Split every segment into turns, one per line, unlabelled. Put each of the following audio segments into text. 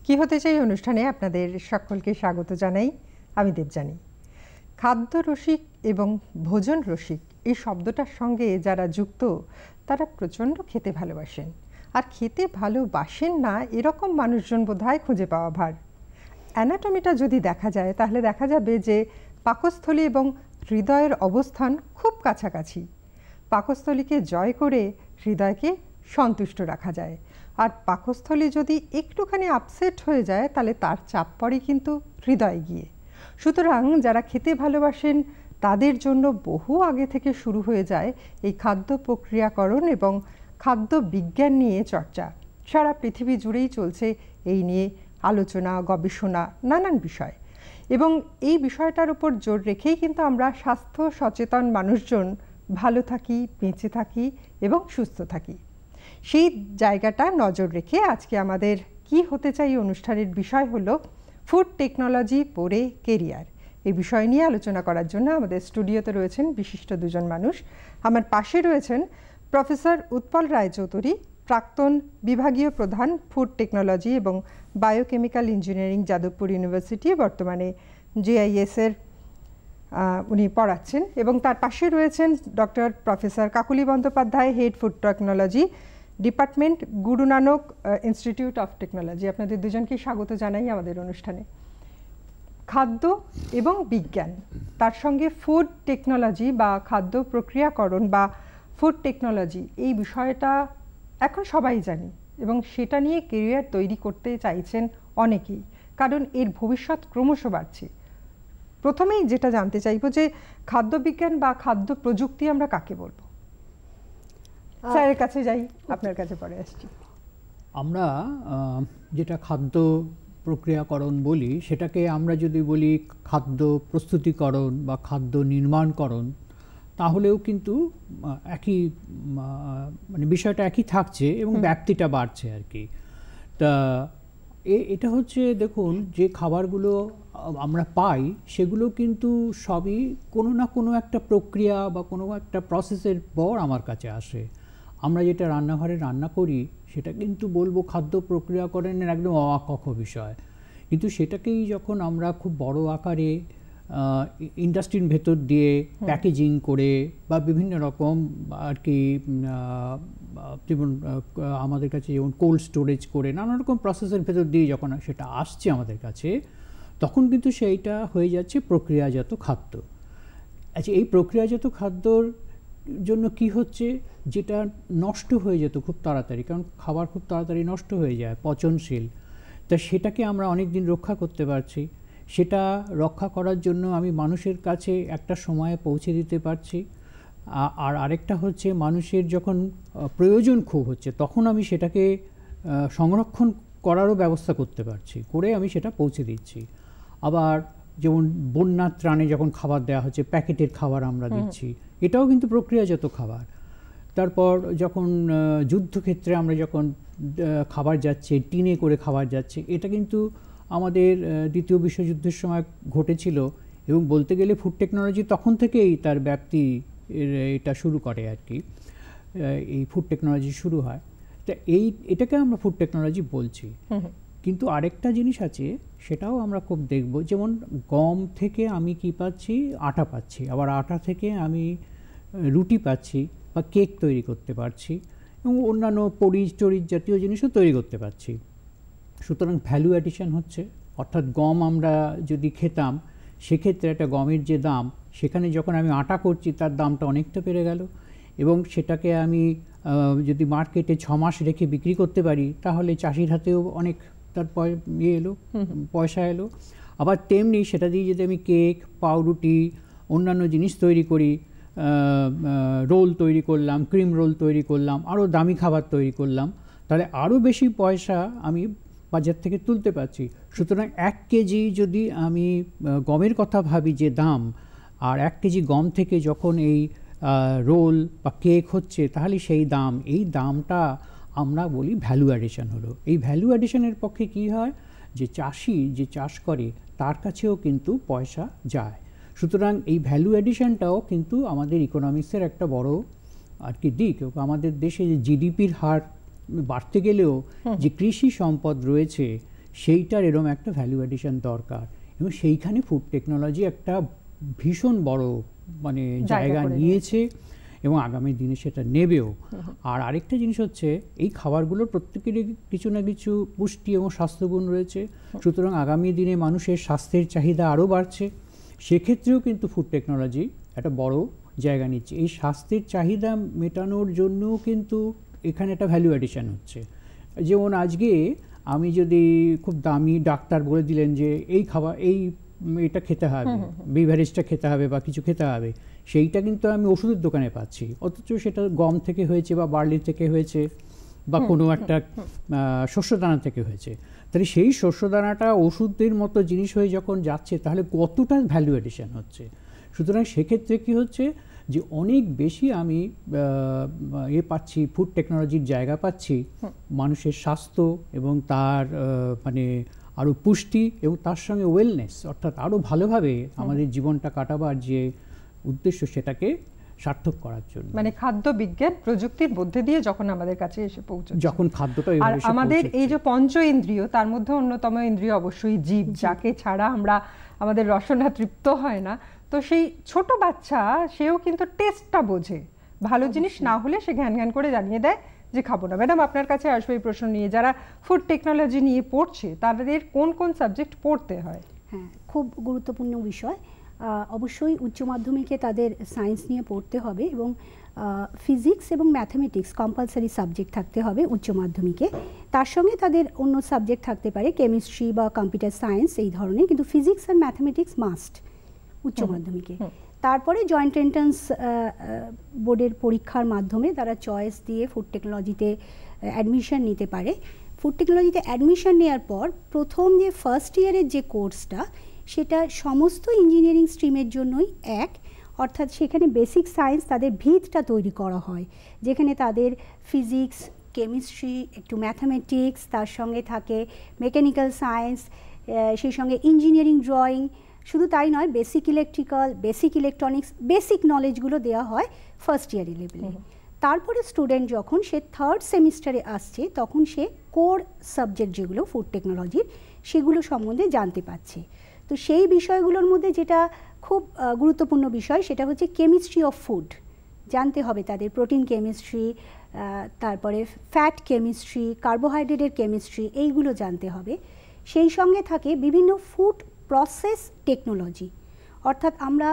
কি হতে চাই অনুষ্ঠানে আপনাদের সকলকে স্বাগত জানাই। আমি দেবযানী। খাদ্য রসিক এবং ভোজন রসিক এই শব্দটার সঙ্গে যারা যুক্ত তারা প্রচণ্ড খেতে ভালোবাসেন, আর খেতে ভালোবাসেন না এরকম মানুষজন বোধহয় খুঁজে পাওয়া ভার। অ্যানাটমিটা যদি দেখা যায় তাহলে দেখা যাবে যে পাকস্থলী এবং হৃদয়ের অবস্থান খুব কাছাকাছি। পাকস্থলীকে জয় করে হৃদয়কে সন্তুষ্ট রাখা যায়, আর পাকস্থলী যদি একটুখানি আপসেট হয়ে যায় তাহলে তার চাপ পড়ে কিন্তু হৃদয়ে গিয়ে। সুতরাং যারা খেতে ভালোবাসেন তাদের জন্য বহু আগে থেকে শুরু হয়ে যায় এই খাদ্য প্রক্রিয়াকরণ এবং খাদ্য বিজ্ঞান নিয়ে চর্চা। সারা পৃথিবী জুড়েই চলছে এই নিয়ে আলোচনা, গবেষণা, নানান বিষয়। এবং এই বিষয়টার উপর জোর রেখেই কিন্তু আমরা স্বাস্থ্য সচেতন মানুষজন ভালো থাকি, বেঁচে থাকি এবং সুস্থ থাকি। সেই জায়গাটা নজর রেখে আজকে আমাদের কি হতে চাই অনুষ্ঠানের বিষয় হলো ফুড টেকনোলজি পড়ে কেরিয়ার। এই বিষয় নিয়ে আলোচনা করার জন্য আমাদের স্টুডিওতে রয়েছেন বিশিষ্ট দুজন মানুষ। আমার পাশে রয়েছেন প্রফেসর উৎপল রায়চৌধুরী, প্রাক্তন বিভাগীয় প্রধান ফুড টেকনোলজি এবং বায়োকেমিক্যাল ইঞ্জিনিয়ারিং, যাদবপুর ইউনিভার্সিটি, বর্তমানে জিআইএসের উনি পড়াচ্ছেন। এবং তার পাশে রয়েছেন doctor professor Kakuli Bandyopadhyay, head food technology department, Guru Nanak institute of technology. আপনাদের দুজনকে স্বাগত জানাই আমাদের অনুষ্ঠানে। খাদ্য এবং বিজ্ঞান, তার সঙ্গে ফুড টেকনোলজি বা খাদ্য প্রক্রিয়াকরণ বা ফুড টেকনোলজি, এই বিষয়টা এখন সবাই জানি এবং সেটা নিয়ে কেরিয়ার তৈরি করতে চাইছেন অনেকেই, কারণ এর ভবিষ্যৎ ক্রমশ বাড়ছে। প্রথমেই যেটা জানতে চাইব যে খাদ্য বিজ্ঞান বা খাদ্য প্রযুক্তি আমরা কাকে বলবো? স্যারের কাছে যাই, আপনার কাছে পরে আসছি।
আমরা যেটা খাদ্য প্রক্রিয়াকরণ বলি, সেটাকে আমরা যদি বলি খাদ্য প্রস্তুতিকরণ বা খাদ্য নির্মাণকরণ, তাহলেও কিন্তু একই মানে বিষয়টা একই থাকছে এবং ব্যাপ্তিটা বাড়ছে আর কি। তা এটা হচ্ছে, দেখুন, যে খাবারগুলো আমরা পাই সেগুলো কিন্তু সবই কোনো না কোনো একটা প্রক্রিয়া বা কোনো একটা প্রসেসের পর আমার কাছে আসে। আমরা যেটা রান্নাঘরে রান্না করি সেটা কিন্তু বলবো খাদ্য প্রক্রিয়াকরণের একদম অবাক বিষয়, কিন্তু সেটাকেই যখন আমরা খুব বড় আকারে ইন্ডাস্ট্রির ভেতর দিয়ে প্যাকেজিং করে বা বিভিন্ন রকম আর কি, যেমন আমাদের কাছে যেমন কোল্ড স্টোরেজ করে নানা রকম প্রসেসের ভেতর দিয়ে যখন সেটা আসছে আমাদের কাছে, তখন কিন্তু সেইটা হয়ে যাচ্ছে প্রক্রিয়াজাত খাদ্য। আচ্ছা, এই প্রক্রিয়াজাত খাদ্যর জন্য কি হচ্ছে, যেটা নষ্ট হয়ে যেত খুব তাড়াতাড়ি, কারণ খাবার খুব তাড়াতাড়ি নষ্ট হয়ে যায়, পচনশীল, তা সেটাকে আমরা অনেক দিন রক্ষা করতে পারছি। সেটা রক্ষা করার জন্য আমি মানুষের কাছে একটা সময়ে পৌঁছে দিতে পারছি। আর আরেকটা হচ্ছে, মানুষের যখন প্রয়োজন খুব হচ্ছে তখন আমি সেটাকে সংরক্ষণ করারও ব্যবস্থা করতে পারছি, করে আমি সেটা পৌঁছে দিচ্ছি। আবার যেমন বন্যার ত্রাণে যখন খাবার দেওয়া হচ্ছে, প্যাকেটের খাবার আমরা দিচ্ছি, এটাও কিন্তু প্রক্রিয়াজাত খাবার। তারপর যখন যুদ্ধক্ষেত্রে আমরা যখন খাবার যাচ্ছে, টিনে করে খাবার যাচ্ছে, এটা কিন্তু আমাদের দ্বিতীয় বিশ্বযুদ্ধের সময় ঘটেছিল এবং বলতে গেলে ফুড টেকনোলজি তখন থেকেই তার ব্যাপ্তি এটা শুরু করে আর কি, এই ফুড টেকনোলজি শুরু হয়। তা এটাকে আমরা ফুড টেকনোলজি বলছি। কিন্তু আরেকটা জিনিস আছে, সেটাও আমরা খুব দেখব, যেমন গম থেকে আমি কি পাচ্ছি, আটা পাচ্ছি, আবার আটা থেকে আমি রুটি পাচ্ছি বা কেক তৈরি করতে পারছি এবং অন্যান্য পরিজ টরিজ জাতীয় জিনিসও তৈরি করতে পারছি। সুতরাং ভ্যালু অ্যাডিশন হচ্ছে, অর্থাৎ গম আমরা যদি খেতাম সেক্ষেত্রে একটা গমের যে দাম, সেখানে যখন আমি আটা করছি তার দামটা অনেকটা বেড়ে গেল, এবং সেটাকে আমি যদি মার্কেটে 6 মাস রেখে বিক্রি করতে পারি তাহলে চাষির হাতেও অনেক তার পয়সা এলো। আবার তেমনি সেটা দিয়ে যদি আমি কেক, পাউরুটি, অন্যান্য জিনিস তৈরি করি, রোল তৈরি করলাম, ক্রিম রোল তৈরি করলাম, আরও দামি খাবার তৈরি করলাম, তাহলে আরও বেশি পয়সা আমি বাজার থেকে তুলতে পারছি। সুতরাং 1 কেজি যদি আমি গমের কথা ভাবি যে দাম, আর 1 কেজি গম থেকে যখন এই রোল বা কেক হচ্ছে, তাহলে সেই দাম, এই দামটা আমরা বলি ভ্যালু অ্যাডিশন হলো। এই ভ্যালু অ্যাডিশনের পক্ষে কি হয়, যে চাষি যে চাষ করে তার কাছেও কিন্তু পয়সা যায়। সুতরাং এই ভ্যালু অ্যাডিশনটাও কিন্তু আমাদের ইকোনমিক্সের একটা বড় আর কি দিক। আমাদের দেশে যে জিডিপির হার বাড়তে গেলেও যে কৃষি সম্পদ রয়েছে সেইটার এরকম একটা ভ্যালু অ্যাডিশন দরকার, এবং সেইখানে ফুড টেকনোলজি একটা ভীষণ বড় মানে জায়গা নিয়েছে এবং আগামী দিনে সেটা নেবেও। আর আরেকটা জিনিস হচ্ছে এই খাবারগুলোর প্রত্যেকেরই কিছু না কিছু পুষ্টি এবং স্বাস্থ্যগুণ রয়েছে, সুতরাং আগামী দিনে মানুষের স্বাস্থ্যের চাহিদা আরও বাড়ছে, সেক্ষেত্রেও কিন্তু ফুড টেকনোলজি একটা বড় জায়গা নিচ্ছে। এই স্বাস্থ্যের চাহিদা মেটানোর জন্যও কিন্তু এখানে একটা ভ্যালু অ্যাডিশন হচ্ছে। যেমন আজকে আমি যদি খুব দামি, ডাক্তার বলে দিলেন যে এই খাবার এটা খেতে হবে, বিভারেজটা খেতে হবে বা কিছু খেতে হবে, সেইটা কিন্তু আমি ওষুধের দোকানে পাচ্ছি, অথচ সেটা গম থেকে হয়েছে বা বার্লি থেকে হয়েছে বা কোনো একটা শস্যদানা থেকে হয়েছে। তাহলে সেই শস্যদানাটা ওষুধের মতো জিনিস হয়ে যখন যাচ্ছে, তাহলে কতটা ভ্যালু এডিশন হচ্ছে। সুতরাং সেক্ষেত্রে কি হচ্ছে যে অনেক বেশি আমি পাচ্ছি, ফুড টেকনোলজির জায়গা পাচ্ছি মানুষের স্বাস্থ্য এবং তার মানে আরও পুষ্টি এবং তার সঙ্গে ওয়েলনেস, অর্থাৎ আরও ভালোভাবে আমাদের জীবনটা কাটাবার যে উদ্দেশ্য সেটাকে সার্থক করার জন্য।
মানে খাদ্য বিজ্ঞান প্রযুক্তির মধ্যে দিয়ে যখন আমাদের কাছে এসে পৌঁছচ্ছে,
যখন খাদ্যটা
আর আমাদের এই যে পঞ্চ ইন্দ্রিয়, তার মধ্যে অন্যতম ইন্দ্রিয় অবশ্যই জীব, যাকে ছাড়া আমাদের রসনা তৃপ্ত হয় না। তো সেই ছোট বাচ্চা সেও কিন্তু টেস্টটা বোঝে, ভালো জিনিস না হলে সে ঘ্যান ঘ্যান করে জানিয়ে দেয় যে খাবো না। ম্যাডাম, আপনার কাছে আসবে এই প্রশ্ন নিয়ে, যারা ফুড টেকনোলজি নিয়ে পড়ছে তাদের কোন কোন সাবজেক্ট পড়তে হয়?
হ্যাঁ, খুব গুরুত্বপূর্ণ বিষয়। অবশ্যই উচ্চ মাধ্যমিকে তাদের সায়েন্স নিয়ে পড়তে হবে এবং ফিজিক্স এবং ম্যাথামেটিক্স কম্পালসারি সাবজেক্ট থাকতে হবে উচ্চ মাধ্যমিকে। তার সঙ্গে তাদের অন্য সাবজেক্ট থাকতে পারে, কেমিস্ট্রি বা কম্পিউটার সায়েন্স এই ধরনের, কিন্তু ফিজিক্স আর ম্যাথামেটিক্স মাস্ট উচ্চ মাধ্যমিকে। তারপরে জয়েন্ট এন্ট্রান্স বোর্ডের পরীক্ষার মাধ্যমে তারা চয়েস দিয়ে ফুড টেকনোলজিতে অ্যাডমিশন নিতে পারে। ফুড টেকনোলজিতে অ্যাডমিশন নেওয়ার পর প্রথম যে ফার্স্ট ইয়ারের যে কোর্সটা, সেটা সমস্ত ইঞ্জিনিয়ারিং স্ট্রিমের জন্যই এক, অর্থাৎ সেখানে বেসিক সায়েন্স তাদের ভিতটা তৈরি করা হয়, যেখানে তাদের ফিজিক্স, কেমিস্ট্রি, একটু ম্যাথামেটিক্স, তার সঙ্গে থাকে মেকানিক্যাল সায়েন্স, সেই সঙ্গে ইঞ্জিনিয়ারিং ড্রয়িং, শুধু তাই নয় basic electrical, basic electronics, basic নলেজগুলো দেওয়া হয় ফার্স্ট ইয়ারের লেভেলে। তারপরে স্টুডেন্ট যখন সে থার্ড সেমিস্টারে আসছে, তখন সে কোর সাবজেক্ট যেগুলো ফুড টেকনোলজির, সেগুলো সম্বন্ধে জানতে পারছে। তো সেই বিষয়গুলোর মধ্যে যেটা খুব গুরুত্বপূর্ণ বিষয়, সেটা হচ্ছে কেমিস্ট্রি অফ ফুড জানতে হবে তাদের, প্রোটিন কেমিস্ট্রি, তারপরে ফ্যাট কেমিস্ট্রি, কার্বোহাইড্রেটের কেমিস্ট্রি, এইগুলো জানতে হবে। সেই সঙ্গে থাকে বিভিন্ন ফুড প্রসেস টেকনোলজি, অর্থাৎ আমরা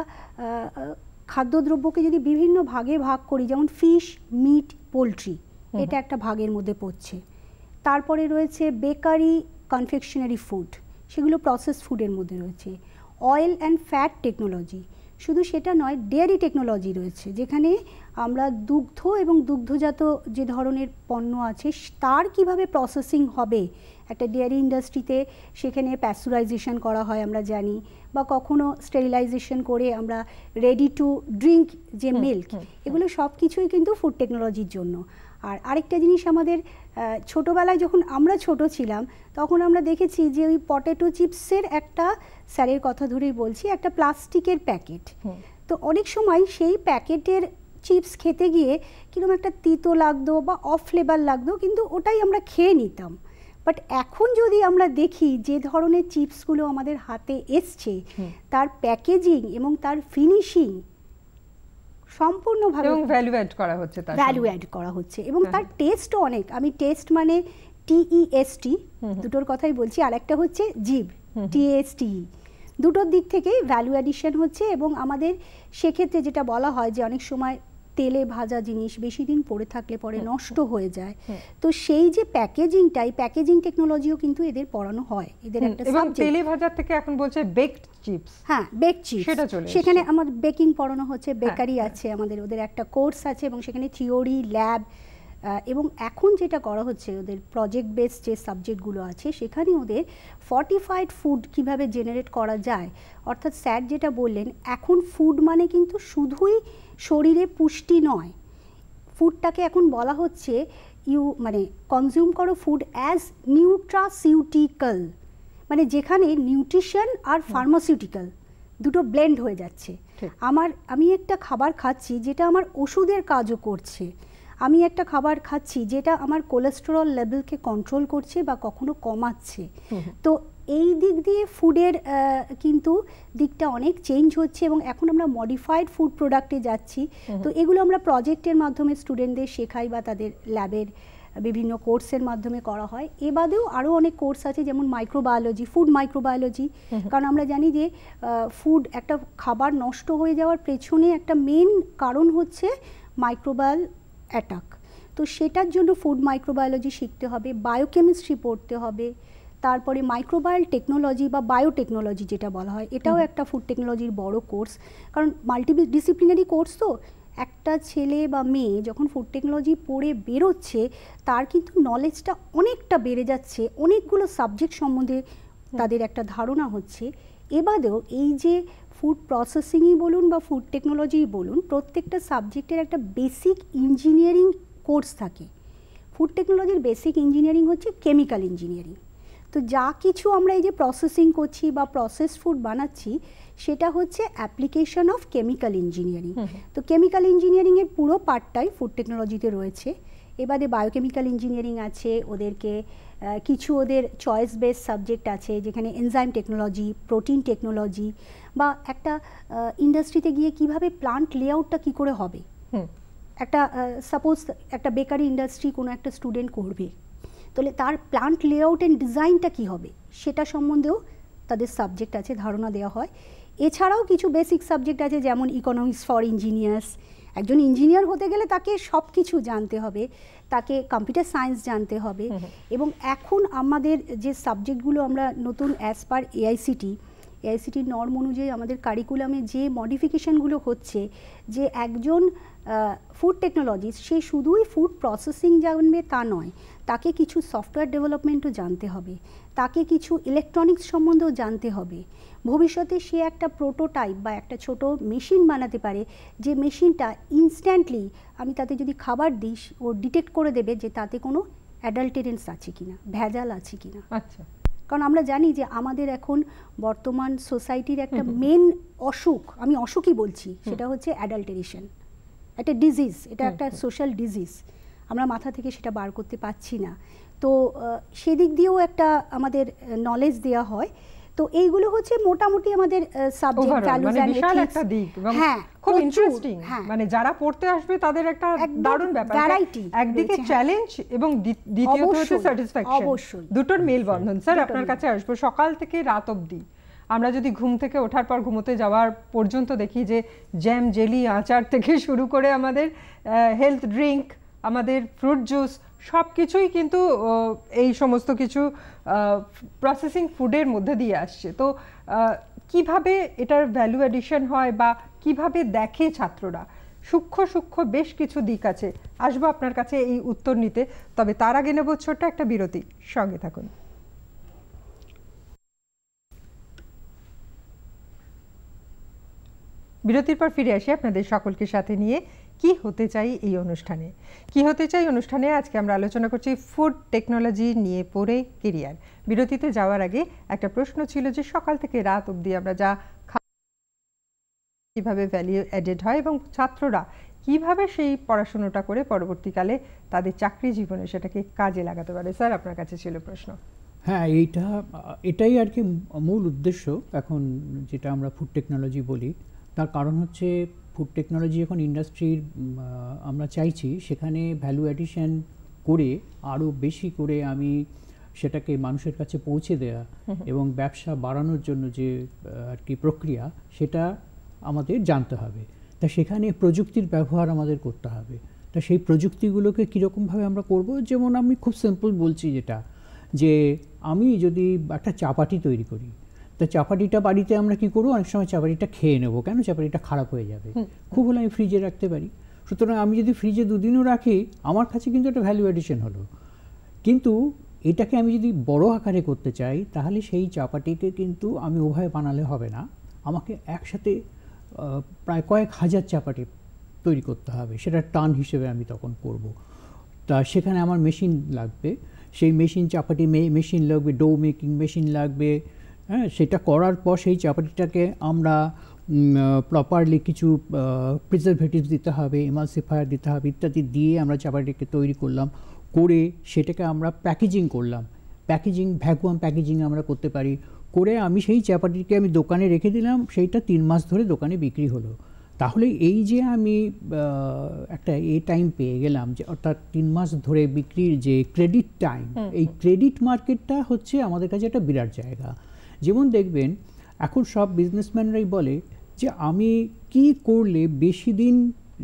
খাদ্যদ্রব্যকে যদি বিভিন্ন ভাগে ভাগ করি, যেমন ফিশ, মিট, পোলট্রি, এটা একটা ভাগের মধ্যে পড়ছে। তারপরে রয়েছে বেকারি, কনফেকশনারি ফুড, সেগুলো প্রসেস ফুডের মধ্যে রয়েছে। অয়েল অ্যান্ড ফ্যাট টেকনোলজি, শুধু সেটা নয়, ডেয়ারি টেকনোলজি রয়েছে, যেখানে আমরা দুগ্ধ এবং দুগ্ধজাত যে ধরনের পণ্য আছে তার কিভাবে প্রসেসিং হবে একটা ডেয়ারি ইন্ডাস্ট্রিতে, সেখানে প্যাস্চুরাইজেশন করা হয় আমরা জানি, বা কখনো স্টেরিলাইজেশন করে আমরা রেডি টু ড্রিঙ্ক যে মিল্ক, এগুলো সব কিছুই কিন্তু ফুড টেকনোলজির জন্য। আর আরেকটা জিনিস, আমাদের ছোটোবেলায় যখন আমরা ছোট ছিলাম, তখন আমরা দেখেছি যে ওই পটেটো চিপসের একটা, স্যারের কথা ধরেই বলছি, একটা প্লাস্টিকের প্যাকেট, তো অনেক সময় সেই প্যাকেটের চিপস খেতে গিয়ে কিরকম একটা তিতো লাগতো বা অফ ফ্লেভার লাগতো, কিন্তু ওটাই আমরা খেয়ে নিতাম। বাট এখন যদি আমরা দেখি যে ধরনের চিপসগুলো আমাদের হাতে এসছে, তার প্যাকেজিং এবং তার ফিনিশিং সম্পূর্ণভাবে
ভ্যালু অ্যাড করা হচ্ছে,
এবং তার টেস্টও অনেক, আমি টেস্ট মানে TEST দুটোর কথাই বলছি, আর একটা হচ্ছে জিভ, TASTE, দুটোর দিক থেকেই ভ্যালু অ্যাডিশন হচ্ছে। এবং আমাদের সেক্ষেত্রে যেটা বলা হয় যে অনেক সময় তেলে ভাজা জিনিস বেশি দিন পড়ে থাকলে পরে নষ্ট হয়ে যায়, তো সেই যে প্যাকেজিংটাই, প্যাকেজিং টেকনোলজিও কিন্তু এদের পড়ানো হয়, এদের একটা সাবজেক্ট।
তেলে ভাজা থেকে এখন বলছে বেকড চিপস,
হ্যাঁ বেকড চিপস, সেখানে আমার বেকিং পড়ানো হচ্ছে, বেকারি আছে আমাদের, ওদের একটা কোর্স আছে, এবং সেখানে থিওরি, ল্যাব, এবং এখন যেটা করা হচ্ছে ওদের প্রজেক্ট বেসড যে সাবজেক্টগুলো আছে, সেখানে ওদের ফর্টিফাইড ফুড কিভাবে জেনারেট করা যায়। অর্থাৎ স্যার যেটা বললেন, এখন ফুড মানে কিন্তু শুধুই শরীরে পুষ্টি নয়, ফুডটাকে এখন বলা হচ্ছে মানে কনজিউম করো ফুড অ্যাজ নিউট্রাসিউটিক্যাল, মানে যেখানে নিউট্রিশন আর ফার্মাসিউটিক্যাল দুটো ব্লেন্ড হয়ে যাচ্ছে। আমি একটা খাবার খাচ্ছি যেটা আমার ওষুধের কাজও করছে, আমি একটা খাবার খাচ্ছি যেটা আমার কোলেস্টেরল লেভেলকে কন্ট্রোল করছে বা কখনো কমাচ্ছে। তো এই দিক দিয়ে ফুডের কিন্তু দিকটা অনেক চেঞ্জ হচ্ছে এবং এখন আমরা মডিফাইড ফুড প্রোডাক্টে যাচ্ছি। তো এগুলো আমরা প্রজেক্টের মাধ্যমে স্টুডেন্টদের শেখাই বা তাদের ল্যাবের বিভিন্ন কোর্সের মাধ্যমে করা হয়। এ বাদেও আরও অনেক কোর্স আছে, যেমন মাইক্রোবায়োলজি, ফুড মাইক্রোবায়োলজি। কারণ আমরা জানি যে ফুড, একটা খাবার নষ্ট হয়ে যাওয়ার পেছনে একটা মেন কারণ হচ্ছে মাইক্রোবায়াল অ্যাটাক। তো সেটার জন্য ফুড মাইক্রোবায়োলজি শিখতে হবে, বায়োকেমিস্ট্রি পড়তে হবে, তারপরে মাইক্রোবায়াল টেকনোলজি বা বায়োটেকনোলজি যেটা বলা হয়, এটাও একটা ফুড টেকনোলজির বড় কোর্স। কারণ ডিসিপ্লিনারি কোর্স, তো একটা ছেলে বা মেয়ে যখন ফুড টেকনোলজি পড়ে বেরোচ্ছে তার কিন্তু নলেজটা অনেকটা বেড়ে যাচ্ছে, অনেকগুলো সাবজেক্ট সম্বন্ধে তাদের একটা ধারণা হচ্ছে। এবাদেও এই যে ফুড প্রসেসিংই বলুন বা ফুড টেকনোলজিই বলুন, প্রত্যেকটা সাবজেক্টের একটা বেসিক ইঞ্জিনিয়ারিং কোর্স থাকে। ফুড টেকনোলজির বেসিক ইঞ্জিনিয়ারিং হচ্ছে কেমিক্যাল ইঞ্জিনিয়ারিং। তো যা কিছু আমরা এই যে প্রসেসিং করছি বা প্রসেস ফুড বানাচ্ছি, সেটা হচ্ছে অ্যাপ্লিকেশন অফ কেমিক্যাল ইঞ্জিনিয়ারিং। তো কেমিক্যাল ইঞ্জিনিয়ারিংয়ের পুরো পার্টটাই ফুড টেকনোলজিতে রয়েছে। এবারে বায়োকেমিক্যাল ইঞ্জিনিয়ারিং আছে, ওদেরকে কিছু ওদের চয়েস বেস সাবজেক্ট আছে, যেখানে এনজাইম টেকনোলজি, প্রোটিন টেকনোলজি, বা একটা ইন্ডাস্ট্রিতে গিয়ে কিভাবে প্লান্ট লেআউটটা কী করে হবে। একটা সাপোজ একটা বেকারি ইন্ডাস্ট্রি কোনো একটা স্টুডেন্ট করবে, তাহলে তার প্লান্ট লেআউট অ্যান্ড ডিজাইনটা কী হবে সেটা সম্বন্ধেও তাদের সাবজেক্ট আছে, ধারণা দেওয়া হয়। এছাড়াও কিছু বেসিক সাবজেক্ট আছে, যেমন ইকোনমিক্স ফর ইঞ্জিনিয়ার্স। একজন ইঞ্জিনিয়ার হতে গেলে তাকে সব কিছু জানতে হবে, তাকে কম্পিউটার সায়েন্স জানতে হবে। এবং এখন আমাদের যে সাবজেক্টগুলো আমরা নতুন অ্যাজ পার এআইসিটির নর্ম অনুযায়ী আমাদের কারিকুলামে যে মডিফিকেশানগুলো হচ্ছে, যে একজন ফুড টেকনোলজিস্ট সে শুধুই ফুড প্রসেসিং জানবে তা নয়, তাকে কিছু সফটওয়্যার ডেভেলপমেন্টও জানতে হবে, তাকে কিছু ইলেকট্রনিক্স সম্বন্ধেও জানতে হবে। ভবিষ্যতে সে একটা প্রোটোটাইপ বা একটা ছোট মেশিন বানাতে পারে, যে মেশিনটা ইনস্ট্যান্টলি আমি তাতে যদি খাবার দিই, ও ডিটেক্ট করে দেবে যে তাতে কোনো অ্যাডাল্টেরেন্স আছে কিনা, ভেজাল আছে কিনা।
আচ্ছা,
কারণ আমরা জানি যে আমাদের এখন বর্তমান সোসাইটির একটা মেন অসুখ, আমি অসুখই বলছি, সেটা হচ্ছে অ্যাডাল্টারেশন। একটা ডিজিজ, এটা একটা সোশ্যাল ডিজিজ, আমরা মাথা থেকে সেটা বার করতে পারছি না। তো সেদিক দিয়েও একটা আমাদের নলেজ দেওয়া হয়। তো এইগুলো হচ্ছে মোটামুটি আমাদের সাবজেক্ট ভ্যালুজ এন্ড এথিক্স।
হ্যাঁ, খুব ইন্টারেস্টিং। মানে যারা পড়তে আসবে তাদের একটা দারুণ ব্যাপার, একদিকে চ্যালেঞ্জ এবং দ্বিতীয়ত হচ্ছে স্যাটিসফ্যাকশন, দুটোর মেলবন্ধন। স্যার, আপনার কাছে আসবো। সকাল থেকে রাত অবধি আমরা যদি ঘুম থেকে ওঠার পর ঘুমোতে যাওয়ার পর্যন্ত দেখি যে জ্যাম, জেলি, আচার থেকে শুরু করে আমাদের হেলথ ড্রিঙ্ক, আমাদের ফ্রুট জুস, সব কিছুই কিন্তু এই সমস্ত কিছু প্রসেসিং ফুডের মধ্যে দিয়ে আসছে। তো কিভাবে এটার ভ্যালু অ্যাডিশন হয় বা কিভাবে দেখে ছাত্ররা, সূক্ষ্ম বেশ কিছু দিক আছে। আসবো আপনার কাছে এই উত্তর নিতে, তবে তার আগে নেব ছোট্ট একটা বিরতি। সঙ্গে থাকুন। বিরতির পর ফিরে আসি আপনাদের সকলকে সাথে নিয়ে। কি হতে চাই এই অনুষ্ঠানে, কি হতে চাই অনুষ্ঠানে আজকে আমরা আলোচনা করছি ফুড টেকনোলজি নিয়ে পড়ে কেরিয়ার। বিরতিতে যাওয়ার আগে একটা প্রশ্ন ছিল যে সকাল থেকে রাত অবধি আমরা যা কিভাবে ভ্যালু অ্যাডেড হয় এবং ছাত্ররা কিভাবে সেই পড়াশোনাটা করে পরবর্তীকালে তাদের চাকরি জীবনে সেটাকে কাজে লাগাতে পারে। স্যার, আপনার কাছে ছিল প্রশ্ন।
হ্যাঁ, এটাই আর কি মূল উদ্দেশ্য এখন যেটা আমরা ফুড টেকনোলজি বলি। তার কারণ হচ্ছে ফুড টেকনোলজি এখন ইন্ডাস্ট্রির আমরা চাইছি সেখানে ভ্যালু অ্যাডিশন করে আরও বেশি করে আমি সেটাকে মানুষের কাছে পৌঁছে দেওয়া এবং ব্যবসা বাড়ানোর জন্য যে আর কি প্রক্রিয়া, সেটা আমাদের জানতে হবে। তা সেখানে প্রযুক্তির ব্যবহার আমাদের করতে হবে। তা সেই প্রযুক্তিগুলোকে কীরকমভাবে আমরা করব, যেমন আমি খুব সিম্পল বলছি, যেটা যে আমি যদি একটা চাপাটি তৈরি করি, তা চাপাটিটা বাড়িতে আমরা কি করবো, অনেক সময় চাপাটিটা খেয়ে নেবো, কেন চাপাটিটা খারাপ হয়ে যাবে, খুব হলে আমি ফ্রিজে রাখতে পারি। সুতরাং আমি যদি ফ্রিজে দুদিনও রাখি, আমার কাছে কিন্তু একটা ভ্যালু অ্যাডিশন হলো। কিন্তু এটাকে আমি যদি বড় আকারে করতে চাই, তাহলে সেই চাপাটিকে কিন্তু আমি ওভাবে বানালে হবে না, আমাকে একসাথে প্রায় কয়েক হাজার চাপাটি তৈরি করতে হবে, সেটা টান হিসেবে আমি তখন করব। তা সেখানে আমার মেশিন লাগবে, সেই মেশিন চাপাটি মেশিন লাগবে, ডো মেকিং মেশিন লাগবে। হ্যাঁ, সেটা করার পর সেই চাপাটিটাকে আমরা প্রপারলি কিছু প্রিজারভেটিভস দিতে হবে, এমালসিফায়ার দিতে হবে ইত্যাদি দিয়ে আমরা চাপাটিকে তৈরি করলাম, করে সেটাকে আমরা প্যাকেজিং করলাম। প্যাকেজিং ভ্যাকুয়াম প্যাকেজিং আমরা করতে পারি, করে আমি সেই চাপাটিকে আমি দোকানে রেখে দিলাম, সেইটা 3 মাস ধরে দোকানে বিক্রি হলো। তাহলে এই যে আমি একটা টাইম পেয়ে গেলাম, যে অর্থাৎ 3 মাস ধরে বিক্রির যে ক্রেডিট টাইম, এই ক্রেডিট মার্কেটটা হচ্ছে আমাদের কাছে একটা বিরাট জায়গা। যেমন দেখবেন এখন সব বিজনেসম্যানরাই বলে যে আমি কি করলে বেশি দিন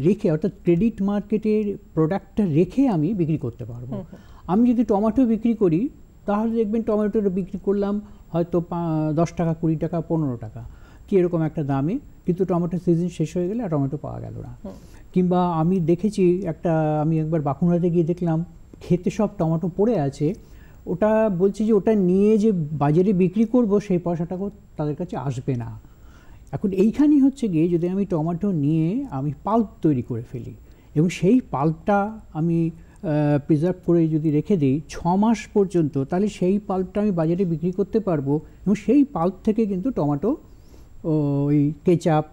রেখে, অর্থাৎ ক্রেডিট মার্কেটের প্রোডাক্টটা রেখে আমি বিক্রি করতে পারবো। আমি যদি টমেটো বিক্রি করি তাহলে দেখবেন টমেটোটা বিক্রি করলাম হয়তো 10 টাকা, 20 টাকা, 15 টাকা কি এরকম একটা দামে, কিন্তু টমেটোর সিজন শেষ হয়ে গেলে আর টমেটো পাওয়া গেল না। কিংবা আমি দেখেছি আমি একবার বাঁকুড়াতে গিয়ে দেখলাম খেতে সব টমেটো পড়ে আছে, ওটা বলছি যে ওটা নিয়ে যে বাজারে বিক্রি করব সেই পয়সাটাও তাদের কাছে আসবে না। এখন এইখানেই হচ্ছে গিয়ে যদি আমি টমেটো নিয়ে আমি পাল্প তৈরি করে ফেলি এবং সেই পাল্পটা আমি প্রিজার্ভ করে যদি রেখে দিই 6 মাস পর্যন্ত, তাহলে সেই পাল্পটা আমি বাজারে বিক্রি করতে পারবো এবং সেই পাল্প থেকে কিন্তু টমেটো, ওই কেচাপ,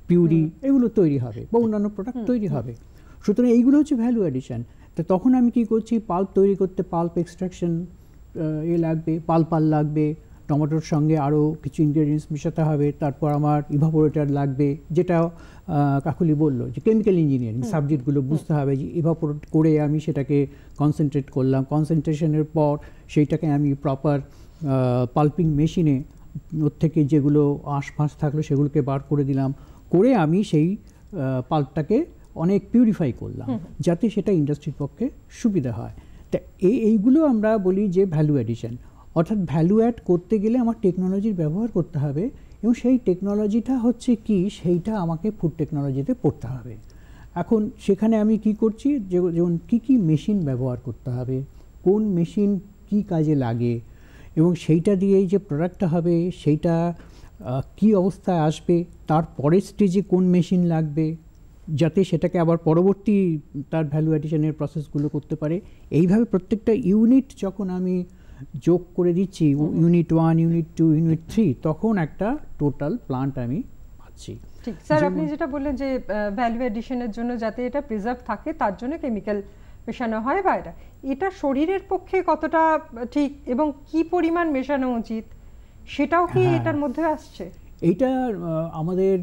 পিউরি এগুলো তৈরি হবে বা অন্যান্য প্রোডাক্ট তৈরি হবে। সুতরাং এইগুলো হচ্ছে ভ্যালু অ্যাডিশন। তো তখন আমি কি করছি, পাল্প তৈরি করতে পাল্প এক্সট্রাকশন লাগবে, পাল্পার লাগবে, টমেটোর সঙ্গে আরও কিছু ইনগ্রেডিয়েন্টস মেশাতে হবে, তারপর আমার ইভাপোরেটর লাগবে, যেটা কাকুলি বললো যে কেমিক্যাল ইঞ্জিনিয়ারিং সাবজেক্টগুলো বুঝতে হবে, যে ইভাপোরেট করে আমি সেটাকে কনসেন্ট্রেট করলাম, কনসেন্ট্রেশনের পর সেইটাকে আমি প্রপার পাল্পিং মেশিনে ওর থেকে যেগুলো আঁশফাঁস থাকলো সেগুলোকে বার করে দিলাম, করে আমি সেই পাল্পটাকে অনেক পিউরিফাই করলাম যাতে সেটা ইন্ডাস্ট্রির পক্ষে সুবিধা হয়। তা এইগুলো আমরা বলি যে ভ্যালু অ্যাডিশন। অর্থাৎ ভ্যালু অ্যাড করতে গেলে আমার টেকনোলজির ব্যবহার করতে হবে এবং সেই টেকনোলজিটা হচ্ছে কি, সেইটা আমাকে ফুড টেকনোলজিতে পড়তে হবে। এখন সেখানে আমি কি করছি, যেমন কী মেশিন ব্যবহার করতে হবে, কোন মেশিন কি কাজে লাগে এবং সেইটা দিয়েই যে প্রোডাক্টটা হবে সেইটা কি অবস্থায় আসবে, তার পরের স্টেজে কোন মেশিন লাগবে যাতে সেটাকে আবার পরবর্তী তার ভ্যালু অ্যাডিশনের প্রসেসগুলো করতে পারে। এইভাবে প্রত্যেকটা ইউনিট যখন আমি যোগ করে দিচ্ছি, ইউনিট 1, ইউনিট 2, ইউনিট 3, তখন একটা টোটাল প্লান্ট আমি পাচ্ছি।
ঠিক স্যার, আপনি যেটা বললেন যে ভ্যালু অ্যাডিশনের জন্য যাতে এটা প্রিজার্ভ থাকে তার জন্য কেমিক্যাল মেশানো হয় বা এটা শরীরের পক্ষে কতটা ঠিক এবং কি পরিমাণ মেশানো উচিত সেটাও কি এটার মধ্যে আসছে?
এইটা আমাদের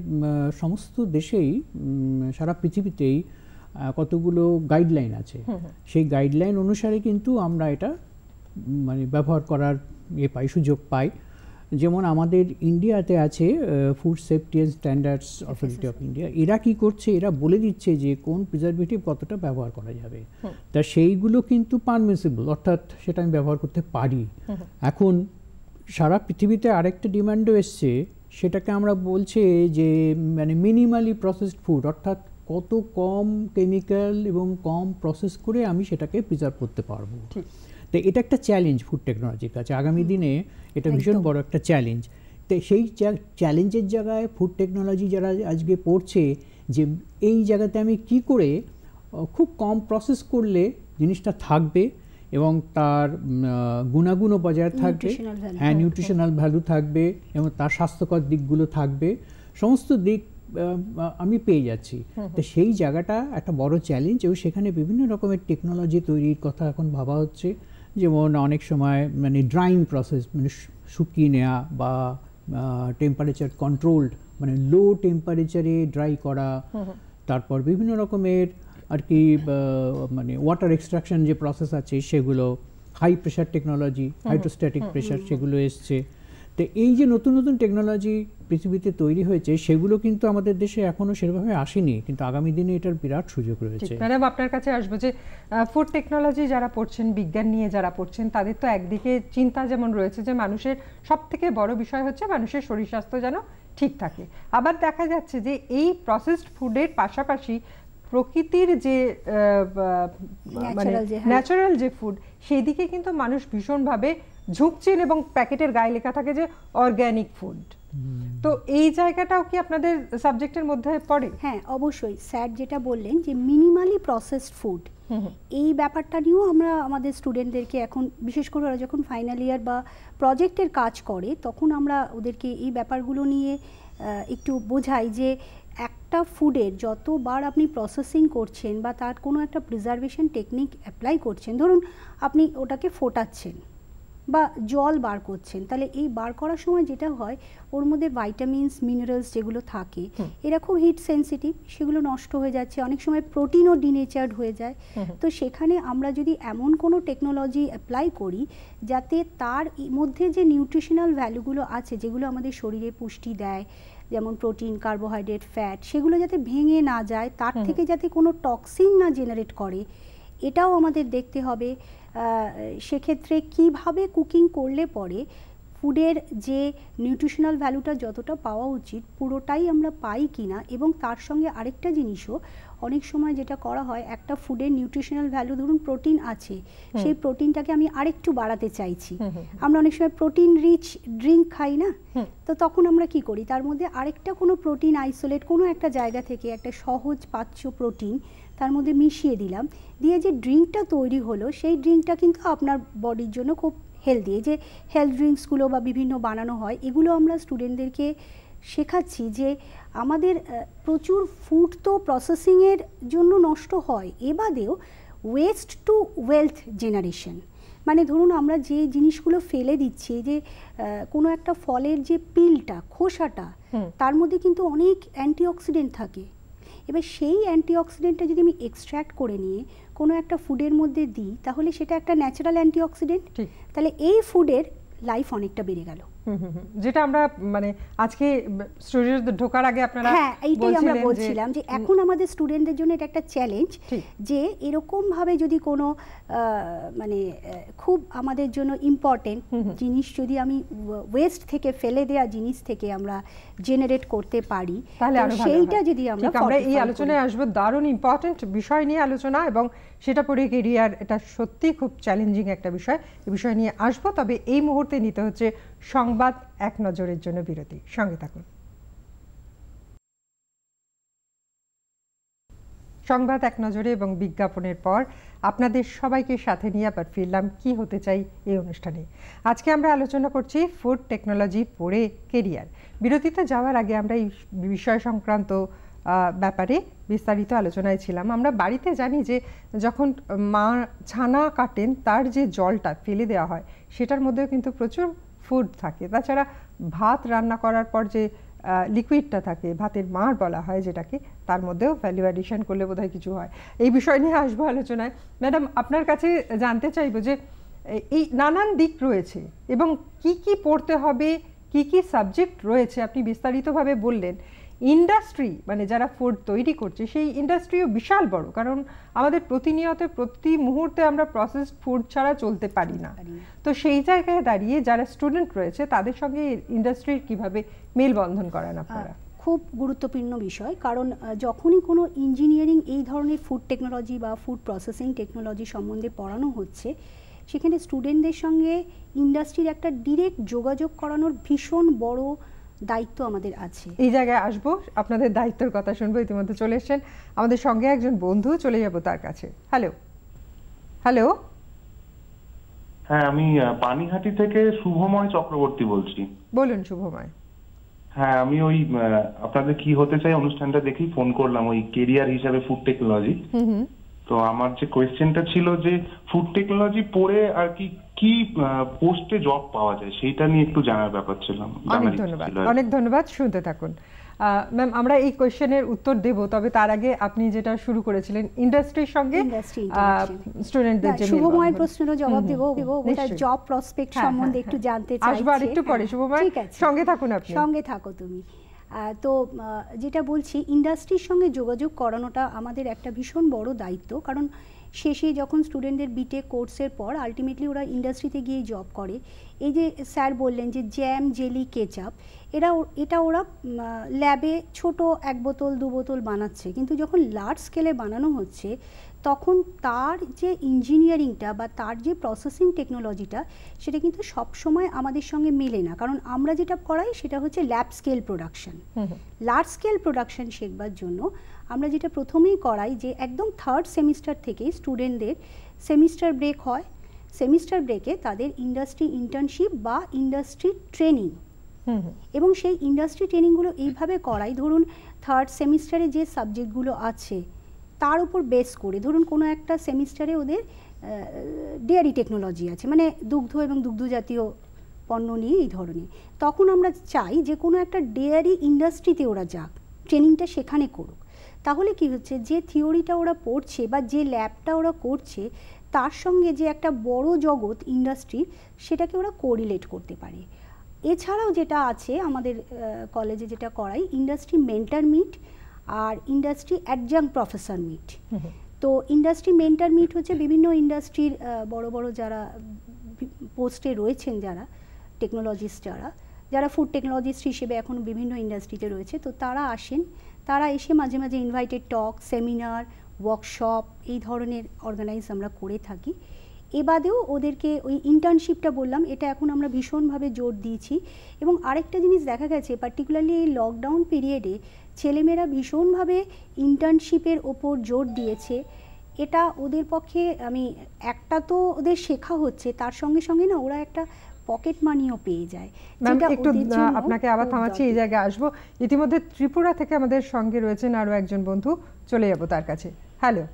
সমস্ত দেশেই, সারা পৃথিবীতেই কতগুলো গাইডলাইন আছে, সেই গাইডলাইন অনুসারে কিন্তু আমরা এটা মানে ব্যবহার করার সুযোগ পাই। যেমন আমাদের ইন্ডিয়াতে আছে food safety and standards authority of India. এরা কি করছে, এরা বলে দিচ্ছে যে কোন প্রিজারভেটিভ কতটা ব্যবহার করা যাবে, তা সেইগুলো কিন্তু পারমিসিবল, অর্থাৎ সেটা আমি ব্যবহার করতে পারি। এখন সারা পৃথিবীতে আরেকটা ডিমান্ডও এসছে, সেটাকে আমরা বলছে যে মানে মিনিমালি প্রসেসড ফুড, অর্থাৎ কত কম কেমিক্যাল এবং কম প্রসেস করে আমি সেটাকে প্রিজার্ভ করতে পারবো। তো এটা একটা চ্যালেঞ্জ ফুড টেকনোলজির কাছে, আগামী দিনে এটা ভীষণ বড় একটা চ্যালেঞ্জ। তো সেই চ্যালেঞ্জের জায়গায় ফুড টেকনোলজি যারা আজকে পড়ছে, যে এই জায়গাতে আমি কি করে খুব কম প্রসেস করলে জিনিসটা থাকবে এবং তার গুণাগুণও বজায় থাকবে, হ্যাঁ নিউট্রিশনাল ভ্যালু থাকবে এবং তার স্বাস্থ্যকর দিকগুলো থাকবে, সমস্ত দিক আমি পেয়ে যাচ্ছি। তো সেই জায়গাটা একটা বড় চ্যালেঞ্জ এবং সেখানে বিভিন্ন রকমের টেকনোলজি তৈরির কথা এখন ভাবা হচ্ছে। যেমন অনেক সময় মানে ড্রাইং প্রসেস, মানে শুকিয়ে নেওয়া বা টেম্পারেচার কন্ট্রোলড, মানে লো টেম্পারেচারে ড্রাই করা, তারপর বিভিন্ন রকমের আর কি মানে ওয়াটার এক্সট্রাকশন যে প্রসেস আছে সেগুলো, high pressure technology, hydrostatic pressure সেগুলো এসছে। তো এই যে নতুন নতুন টেকনোলজি পৃথিবীতে তৈরি হয়েছে সেগুলো কিন্তু আমাদের দেশে এখনো সেভাবে আসেনি, কিন্তু আগামী দিনে এটার বিরাট সুযোগ রয়েছে।
ম্যাডাম, আপনার কাছে আসবো যে ফুড টেকনোলজি যারা পড়ছেন, বিজ্ঞান নিয়ে যারা পড়ছেন, তাদের তো একদিকে চিন্তা যেমন রয়েছে যে মানুষের সবথেকে বড় বিষয় হচ্ছে মানুষের শরীর স্বাস্থ্য যেন ঠিক থাকে, আবার দেখা যাচ্ছে যে এই প্রসেসড ফুডের পাশাপাশি প্রকৃতির যে মানে ন্যাচারাল যে ফুড, সেই দিকে কিন্তু মানুষ ভীষণভাবে ঝুঁকছেন এবং প্যাকেটের গায়ে লেখা থাকে যে অর্গ্যানিক ফুড। তো এই জায়গাটাও কি আপনাদের সাবজেক্টের মধ্যে পড়ে?
হ্যাঁ, অবশ্যই। স্যার যেটা বললেন যে মিনিমালি প্রসেসড ফুড, এই ব্যাপারটা নিয়েও আমরা আমাদের স্টুডেন্টদেরকে এখন, বিশেষ করে ওরা যখন ফাইনাল ইয়ার বা প্রজেক্টের কাজ করে, তখন আমরা ওদেরকে এই ব্যাপারগুলো নিয়ে একটু বোঝাই যে একটা ফুডের যতবার আপনি প্রসেসিং করছেন বা তার কোনো একটা প্রিজার্ভেশন টেকনিক অ্যাপ্লাই করছেন, ধরুন আপনি ওটাকে ফোটাচ্ছেন বা জল বার করছেন, তাহলে এই বার করার সময় যেটা হয় ওর মধ্যে ভাইটামিনস মিনারেলস যেগুলো থাকে এরা খুব হিট সেন্সিটিভ, সেগুলো নষ্ট হয়ে যাচ্ছে, অনেক সময় প্রোটিনও ডিনেচার্ড হয়ে যায়। তো সেখানে আমরা যদি এমন কোনো টেকনোলজি অ্যাপ্লাই করি যাতে তার মধ্যে যে নিউট্রিশনাল ভ্যালুগুলো আছে যেগুলো আমাদের শরীরে পুষ্টি দেয়, যেমন প্রোটিন, কার্বোহাইড্রেট, ফ্যাট, সেগুলো যাতে ভেঙে না যায়, তার থেকে যাতে কোনো টক্সিন না জেনারেট করে, এটাও আমাদের দেখতে হবে। সেক্ষেত্রে কিভাবে কুকিং করলে পরে ফুডের যে নিউট্রিশনাল ভ্যালুটা যতটা পাওয়া উচিত পুরোটাই আমরা পাই কিনা, এবং তার সঙ্গে আরেকটা জিনিসও অনেক সময় যেটা করা হয়, একটা ফুডের নিউট্রিশনাল ভ্যালু ধরুন প্রোটিন আছে, সেই প্রোটিনটাকে আমি আরেকটু বাড়াতে চাইছি। আমরা অনেক সময় প্রোটিন রিচ ড্রিঙ্ক খাই না, তো তখন আমরা কি করি, তার মধ্যে আরেকটা কোনো প্রোটিন আইসোলেট কোনো একটা জায়গা থেকে একটা সহজ পাচ্য প্রোটিন তার মধ্যে মিশিয়ে দিলাম, দিয়ে যে ড্রিঙ্কটা তৈরি হলো সেই ড্রিঙ্কটা কিন্তু আপনার বডির জন্য খুব হেলদি। যে হেলথ ড্রিঙ্কসগুলো বা বিভিন্ন বানানো হয়, এগুলো আমরা স্টুডেন্টদেরকে শেখাচ্ছি যে আমাদের প্রচুর ফুড তো প্রসেসিংয়ের জন্য নষ্ট হয়, এ বাদেও ওয়েস্ট টু ওয়েলথ জেনারেশন, মানে ধরুন আমরা যে জিনিসগুলো ফেলে দিচ্ছি, যে কোনো একটা ফলের যে পিলটা, খোসাটা, তার মধ্যে কিন্তু অনেক অ্যান্টিঅক্সিডেন্ট থাকে। এবার সেই অ্যান্টিঅক্সিডেন্টটা যদি আমি এক্সট্র্যাক্ট করে নিয়ে কোনো একটা ফুডের মধ্যে দিই, তাহলে সেটা একটা ন্যাচারাল অ্যান্টিঅক্সিডেন্ট, তাহলে এই ফুডের লাইফ অনেকটা বেড়ে গেল।
যেটা আমরা মানে আজকে স্টুডিওতে ঢোকার আগে আপনারা
হ্যাঁ এইটাই আমরা বলছিলাম যে এখন আমাদের স্টুডেন্টদের জন্য এটা একটা চ্যালেঞ্জ, যে এরকম ভাবে যদি কোনো মানে খুব আমাদের জন্য ইম্পর্টেন্ট জিনিস যদি আমি ওয়েস্ট থেকে ফেলে দেওয়া জিনিস থেকে আমরা জেনারেট করতে পারি, তাহলে সেইটা যদি আমরা
এই আলোচনায় আসবো, দারুণ ইম্পর্টেন্ট বিষয় নিয়ে আলোচনা, এবং সেটা পরে কেরিয়ার, এটা সত্যি খুব চ্যালেঞ্জিং একটা বিষয়, এই বিষয় নিয়ে আসবো। তবে এই মুহূর্তে নিতে হচ্ছে সংবাদ এক নজরের জন্য বিরতি, সঙ্গে থাকুন। সংবাদ এক নজরে এবং বিজ্ঞাপনের পর আপনাদের সবাইকে সাথে নিয়ে আবার ফিরলাম কি হতে চাই এই অনুষ্ঠানে। আজকে আমরা আলোচনা করছি ফুড টেকনোলজি পড়ে কেরিয়ার। বিরতিতে যাওয়ার আগে আমরা এই বিষয় সংক্রান্ত ব্যাপারে বিস্তারিত আলোচনায় ছিলাম। আমরা বাড়িতে জানি যে যখন মা ছানা কাটেন তার যে জলটা ফেলে দেওয়া হয় সেটার মধ্যেও কিন্তু প্রচুর ফুড থাকে। তাছাড়া ভাত রান্না করার পর যে লিকুইডটা থাকে, ভাতের মাড় বলা হয় যেটাকে, তার মধ্যেও ভ্যালু অ্যাডিশন করলে বোধহয় কিছু হয়। এই বিষয় নিয়ে আসবো আলোচনায়। ম্যাডাম, আপনার কাছে জানতে চাইবো যে এই নানান দিক রয়েছে এবং কি কি পড়তে হবে, কি কি সাবজেক্ট রয়েছে, আপনি বিস্তারিতভাবে বললেন। ইন্ডাস্ট্রি মানে যারা ফুড তৈরি করছে সেই ইন্ডাস্ট্রিও বিশাল বড়, কারণ আমাদের প্রতিনিয়ত প্রতি মুহূর্তে আমরা প্রসেসড ফুড ছাড়া চলতে পারি না। তো সেই জায়গায় দাঁড়িয়ে যারা স্টুডেন্ট রয়েছে তাদের সঙ্গে ইন্ডাস্ট্রির কিভাবে মেলবন্ধন করেন আপনারা?
খুব গুরুত্বপূর্ণ বিষয়, কারণ যখনই কোনো ইঞ্জিনিয়ারিং এই ধরনের ফুড টেকনোলজি বা ফুড প্রসেসিং টেকনোলজি সম্বন্ধে পড়ানো হচ্ছে, সেখানে স্টুডেন্টদের সঙ্গে ইন্ডাস্ট্রির একটা ডিরেক্ট যোগাযোগ করানোর ভীষণ বড় দায়িত্ব আমাদের আছে।
এই জায়গায় আসবো, আপনাদের দায়িত্বের কথা শুনবো। ইতিমধ্যে চলে এসেছেন আমাদের সঙ্গে একজন বন্ধু, চলে যাবো তার কাছে। হ্যালো হ্যালো
হ্যাঁ, আমি পানিহাটি থেকে শুভময় চক্রবর্তী বলছি।
বলুন শুভময়।
হ্যাঁ, আমি ওই আপনাদের কি হতে চাই অনুষ্ঠানটা দেখি ফোন করলাম, ওই কেরিয়ার হিসাবে ফুড টেকনোলজি। তো আমার যে কোয়েশ্চেনটা ছিল যে ফুড টেকনোলজি পড়ে আর কি কি পোস্টে জব পাওয়া যায় সেটা নিয়ে একটু জানার ব্যাপার ছিল।
অনেক ধন্যবাদ, অনেক ধন্যবাদ। শুনতে থাকুন ম্যাম, আমরা এই কোয়েশ্চেনের উত্তর দেব, তবে তার আগে আপনি যেটা শুরু করেছিলেন ইন্ডাস্ট্রির সঙ্গে স্টুডেন্টদের যে
শুভময় প্রশ্নের জবাব দেব, ওটা জব প্রসপেক্ট সম্বন্ধে একটু জানতে চাই।
আসবো আরেকটু পরে শুভময়, সঙ্গে থাকুন আপনি।
সঙ্গে থাকো তুমি। তো যেটা বলছি, ইন্ডাস্ট্রির সঙ্গে যোগাযোগ করানোটা আমাদের একটা ভীষণ বড় দায়িত্ব, কারণ শেষে যখন স্টুডেন্টদের বিটেক কোর্সের পর আলটিমেটলি ওরা ইন্ডাস্ট্রিতে গিয়ে জব করে। এই যে স্যার বললেন যে জ্যাম, জেলি, কেচাপ, এটা ওরা ল্যাবে ছোট 1 বোতল 2 বোতল বানাচ্ছে, কিন্তু যখন লার্জ স্কেলে বানানো হচ্ছে তখন তার যে ইঞ্জিনিয়ারিংটা বা তার যে প্রসেসিং টেকনোলজিটা সেটা কিন্তু সবসময় আমাদের সঙ্গে মেলে না, কারণ আমরা যেটা করাই সেটা হচ্ছে lab scale production. Large scale production শেখবার জন্য আমরা যেটা প্রথমেই করাই যে একদম 3rd সেমিস্টার থেকেই স্টুডেন্টদের সেমিস্টার ব্রেক হয়। সেমিস্টার ব্রেকে তাদের ইন্ডাস্ট্রি ইন্টার্নশিপ বা ইন্ডাস্ট্রি ট্রেনিং এবং সেই ইন্ডাস্ট্রি ট্রেনিংগুলো এইভাবে করাই, ধরুন থার্ড সেমিস্টারে যে সাবজেক্টগুলো আছে তার উপর বেস করে, ধরুন কোনো একটা সেমিস্টারে ওদের ডেয়ারি টেকনোলজি আছে, মানে দুগ্ধ এবং দুগ্ধ জাতীয় পণ্য নিয়ে এই ধরনের, তখন আমরা চাই যে কোনো একটা ডেয়ারি ইন্ডাস্ট্রিতে ওরা যাক, ট্রেনিংটা সেখানে করুক। তাহলে কি হচ্ছে, যে থিওরিটা ওরা পড়ছে বা যে ল্যাবটা ওরা করছে তার সঙ্গে যে একটা বড় জগৎ ইন্ডাস্ট্রি, সেটাকে ওরা কোরিলেট করতে পারে। এছাড়াও যেটা আছে আমাদের কলেজে যেটা করাই, ইন্ডাস্ট্রি মেন্টার মিট আর ইন্ডাস্ট্রি অ্যাডজাঙ্ক প্রফেসর মিট। তো ইন্ডাস্ট্রি মেন্টার মিট হচ্ছে বিভিন্ন ইন্ডাস্ট্রির বড় বড় যারা পোস্টে রয়েছেন, যারা টেকনোলজিস্ট, যারা ফুড টেকনোলজিস্ট হিসেবে এখন বিভিন্ন ইন্ডাস্ট্রিতে রয়েছে, তো তারা আসেন, তারা এসে মাঝে মাঝে ইনভাইটেড টক, সেমিনার, ওয়ার্কশপ এই ধরনের অর্গানাইজ আমরা করে থাকি। এবাদেও ওদেরকে ওই ইন্টার্নশিপটা বললাম, এটা এখন আমরা ভীষণভাবে জোর দিয়েছি। এবং আরেকটা জিনিস দেখা গেছে, পার্টিকুলারলি এই লকডাউন পিরিয়ডে ছেলেমেয়েরা ভীষণভাবে ইন্টার্নশিপের ওপর জোর দিয়েছে। এটা ওদের পক্ষে, আমি একটা তো ওদের শেখা হচ্ছে, তার সঙ্গে সঙ্গে না ওরা একটা পকেট মানিও পেয়ে যায়।
একটু আপনাকে আবার থামাচ্ছি, এই জায়গায় আসবো। ইতিমধ্যে ত্রিপুরা থেকে আমাদের সঙ্গে রয়েছেন আরো একজন বন্ধু, চলে যাব তার কাছে। হ্যালো।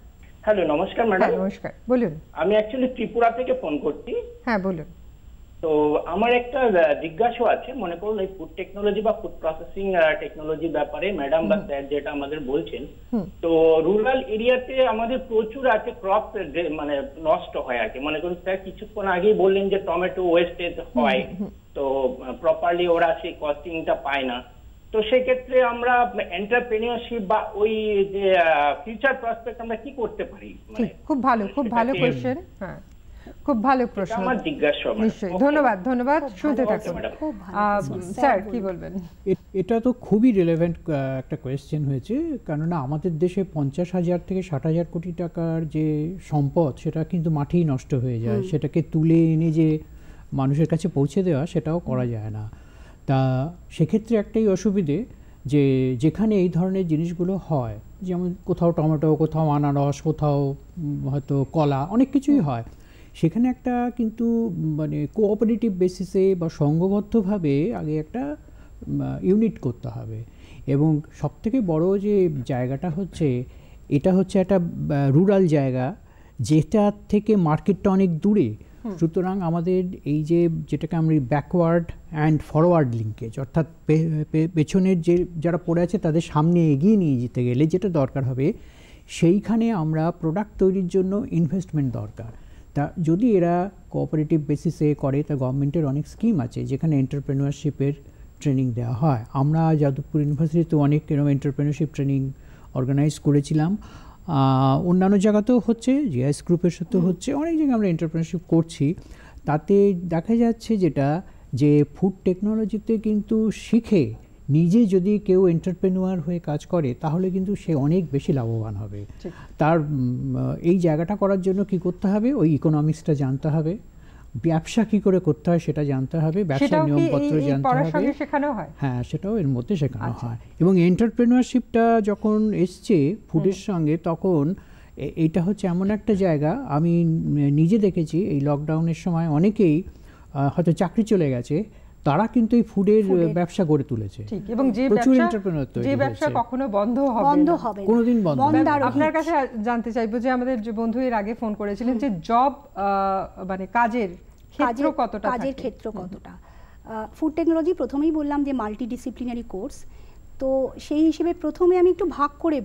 হ্যালো, নমস্কার ম্যাডাম।
নমস্কার, বলুন।
আমি অ্যাকচুয়ালি ত্রিপুরা থেকে ফোন করছি।
হ্যাঁ, বলুন।
তো আমার একটা জিজ্ঞাসা আছে, মনে করুন এই ফুড টেকনোলজি বা ফুড প্রসেসিং টেকনোলজি ব্যাপারে ম্যাডাম বা স্যার যেটা আমাদের বলছেন, তো রুরাল এরিয়াতে আমাদের প্রচুর আছে ক্রপ মানে নষ্ট হয় আর কি। মনে করুন স্যার কিছুক্ষণ আগেই বললেন যে টমেটো ওয়েস্টেজ হয়, তো প্রপারলি ওরা সেই কস্টিংটা পায় না। তো সেক্ষেত্রে আমরা এন্টারপ্রেনিয়রশিপ বা ওই যে ফিউচার প্রসপেক্ট আমরা কি করতে পারি?
খুব ভালো কোয়েশ্চেন। হ্যাঁ, খুব ভালো প্রশ্ন,
আমার জিজ্ঞাসা।
নিশ্চয়ই, ধন্যবাদ, শুনতে থাকুন। স্যার কি বলবেন?
এটা তো খুবই রিলেভেন্ট একটা কোয়েশ্চেন হয়েছে, কেননা আমাদের দেশে 50,000 থেকে 60,000 কোটি টাকার যে সম্পদ, সেটা কিন্তু মাঠেই নষ্ট হয়ে যায়। সেটাকে তুলে এনে যে মানুষের কাছে পৌঁছে দেওয়া, সেটাও করা যায় না। তা সেক্ষেত্রে একটাই অসুবিধে, যে যেখানে এই ধরনের জিনিসগুলো হয়, যেমন কোথাও টমেটো, কোথাও আনারস, কোথাও হয়তো কলা, অনেক কিছুই হয়, সেখানে একটা কিন্তু মানে কোঅপারেটিভ বেসিসে বা সংঘবদ্ধভাবে আগে একটা ইউনিট করতে হবে। এবং সবথেকে বড় যে জায়গাটা হচ্ছে, এটা হচ্ছে একটা রুরাল জায়গা, যেটা থেকে মার্কেটটা অনেক দূরে। সুতরাং আমাদের এই যেটাকে আমরা ব্যাকওয়ার্ড অ্যান্ড ফরওয়ার্ড লিঙ্কেজ, অর্থাৎ পেছনের যারা পড়ে আছে তাদের সামনে এগিয়ে নিয়ে যেতে গেলে যেটা দরকার হবে, সেইখানে আমরা প্রোডাক্ট তৈরির জন্য ইনভেস্টমেন্ট দরকার। তা যদি এরা কোঅপারেটিভ বেসিসে করে, তা গভর্নমেন্টের অনেক স্কিম আছে যেখানে এন্টারপ্রেনিয়রশিপের ট্রেনিং দেওয়া হয়। আমরা যাদবপুর ইউনিভার্সিটিতে অনেক এরকম এন্টারপ্রেনিয়রশিপ ট্রেনিং অর্গানাইজ করেছিলাম, অন্যান্য জায়গাতেও হচ্ছে, জিআইএস গ্রুপের সাথেও হচ্ছে, অনেক জায়গায় আমরা এন্টারপ্রেনিয়রশিপ করছি। তাতে দেখা যাচ্ছে যে ফুড টেকনোলজিতে কিন্তু শিখে নিজে যদি কেউ এন্টারপ্রেনিউয়ার হয়ে কাজ করে, তাহলে কিন্তু সে অনেক বেশি লাভবান হবে। তার এই জায়গাটা করার জন্য কি করতে হবে, ওই ইকোনমিক্সটা জানতে হবে, ব্যবসা কি করে করতে হয় সেটা জানতে হবে, ব্যবসার নিয়মপত্র জানতে হবে। হ্যাঁ, সেটাও এর মধ্যে শেখানো হয়। এবং এন্টারপ্রেনিয়রশিপটা যখন এসছে ফুডের সঙ্গে, তখন এইটা হচ্ছে এমন একটা জায়গা, আমি নিজে দেখেছি এই লকডাউনের সময় অনেকেই হয়তো চাকরি চলে গেছে, তারা কিন্তু এই ফুডের ব্যবসা গড়ে তুলেছে।
এবং যে ব্যবসা কখনো বন্ধ হবে
কোনোদিন বন্ধ।
আপনার কাছে জানতে চাইবো যে আমাদের যে বন্ধু এর আগে ফোন করেছিলেন, যে জব মানে কাজের ক্ষেত্র কতটা।
ফুড টেকনোলজি প্রথমেই বললাম যে মাল্টি ডিসিপ্লিনারি কোর্স, তো সেই হিসেবে প্রথমে আমি একটু ভাগ করে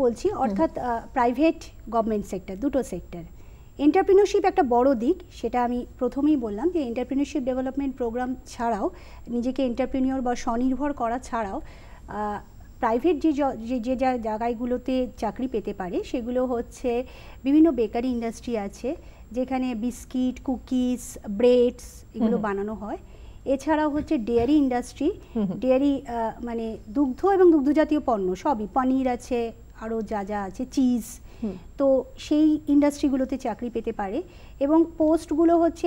বলছি, অর্থাৎ প্রাইভেট, গভর্নমেন্ট সেক্টর, দুটো সেক্টর। এন্টারপ্রেনিয়রশিপ একটা বড় দিক, সেটা আমি প্রথমেই বললাম যে এন্টারপ্রেনিয়রশিপ ডেভেলপমেন্ট প্রোগ্রাম ছাড়াও, নিজেকে এন্টারপ্রেনিয়র বা স্বনির্ভর করা ছাড়াও প্রাইভেট যে জায়গাগুলোতে চাকরি পেতে পারে, সেগুলো হচ্ছে বিভিন্ন বেকারি ইন্ডাস্ট্রি আছে, যেখানে বিস্কিট, কুকিজ, ব্রেডস এগুলো বানানো হয়। এছাড়াও হচ্ছে ডেয়ারি ইন্ডাস্ট্রি, ডেয়ারি মানে দুগ্ধ এবং দুগ্ধজাতীয় পণ্য সবই, পনির আছে, আরও যা আছে, চিজ, তো সেই ইন্ডাস্ট্রিগুলোতে চাকরি পেতে পারে। এবং পোস্টগুলো হচ্ছে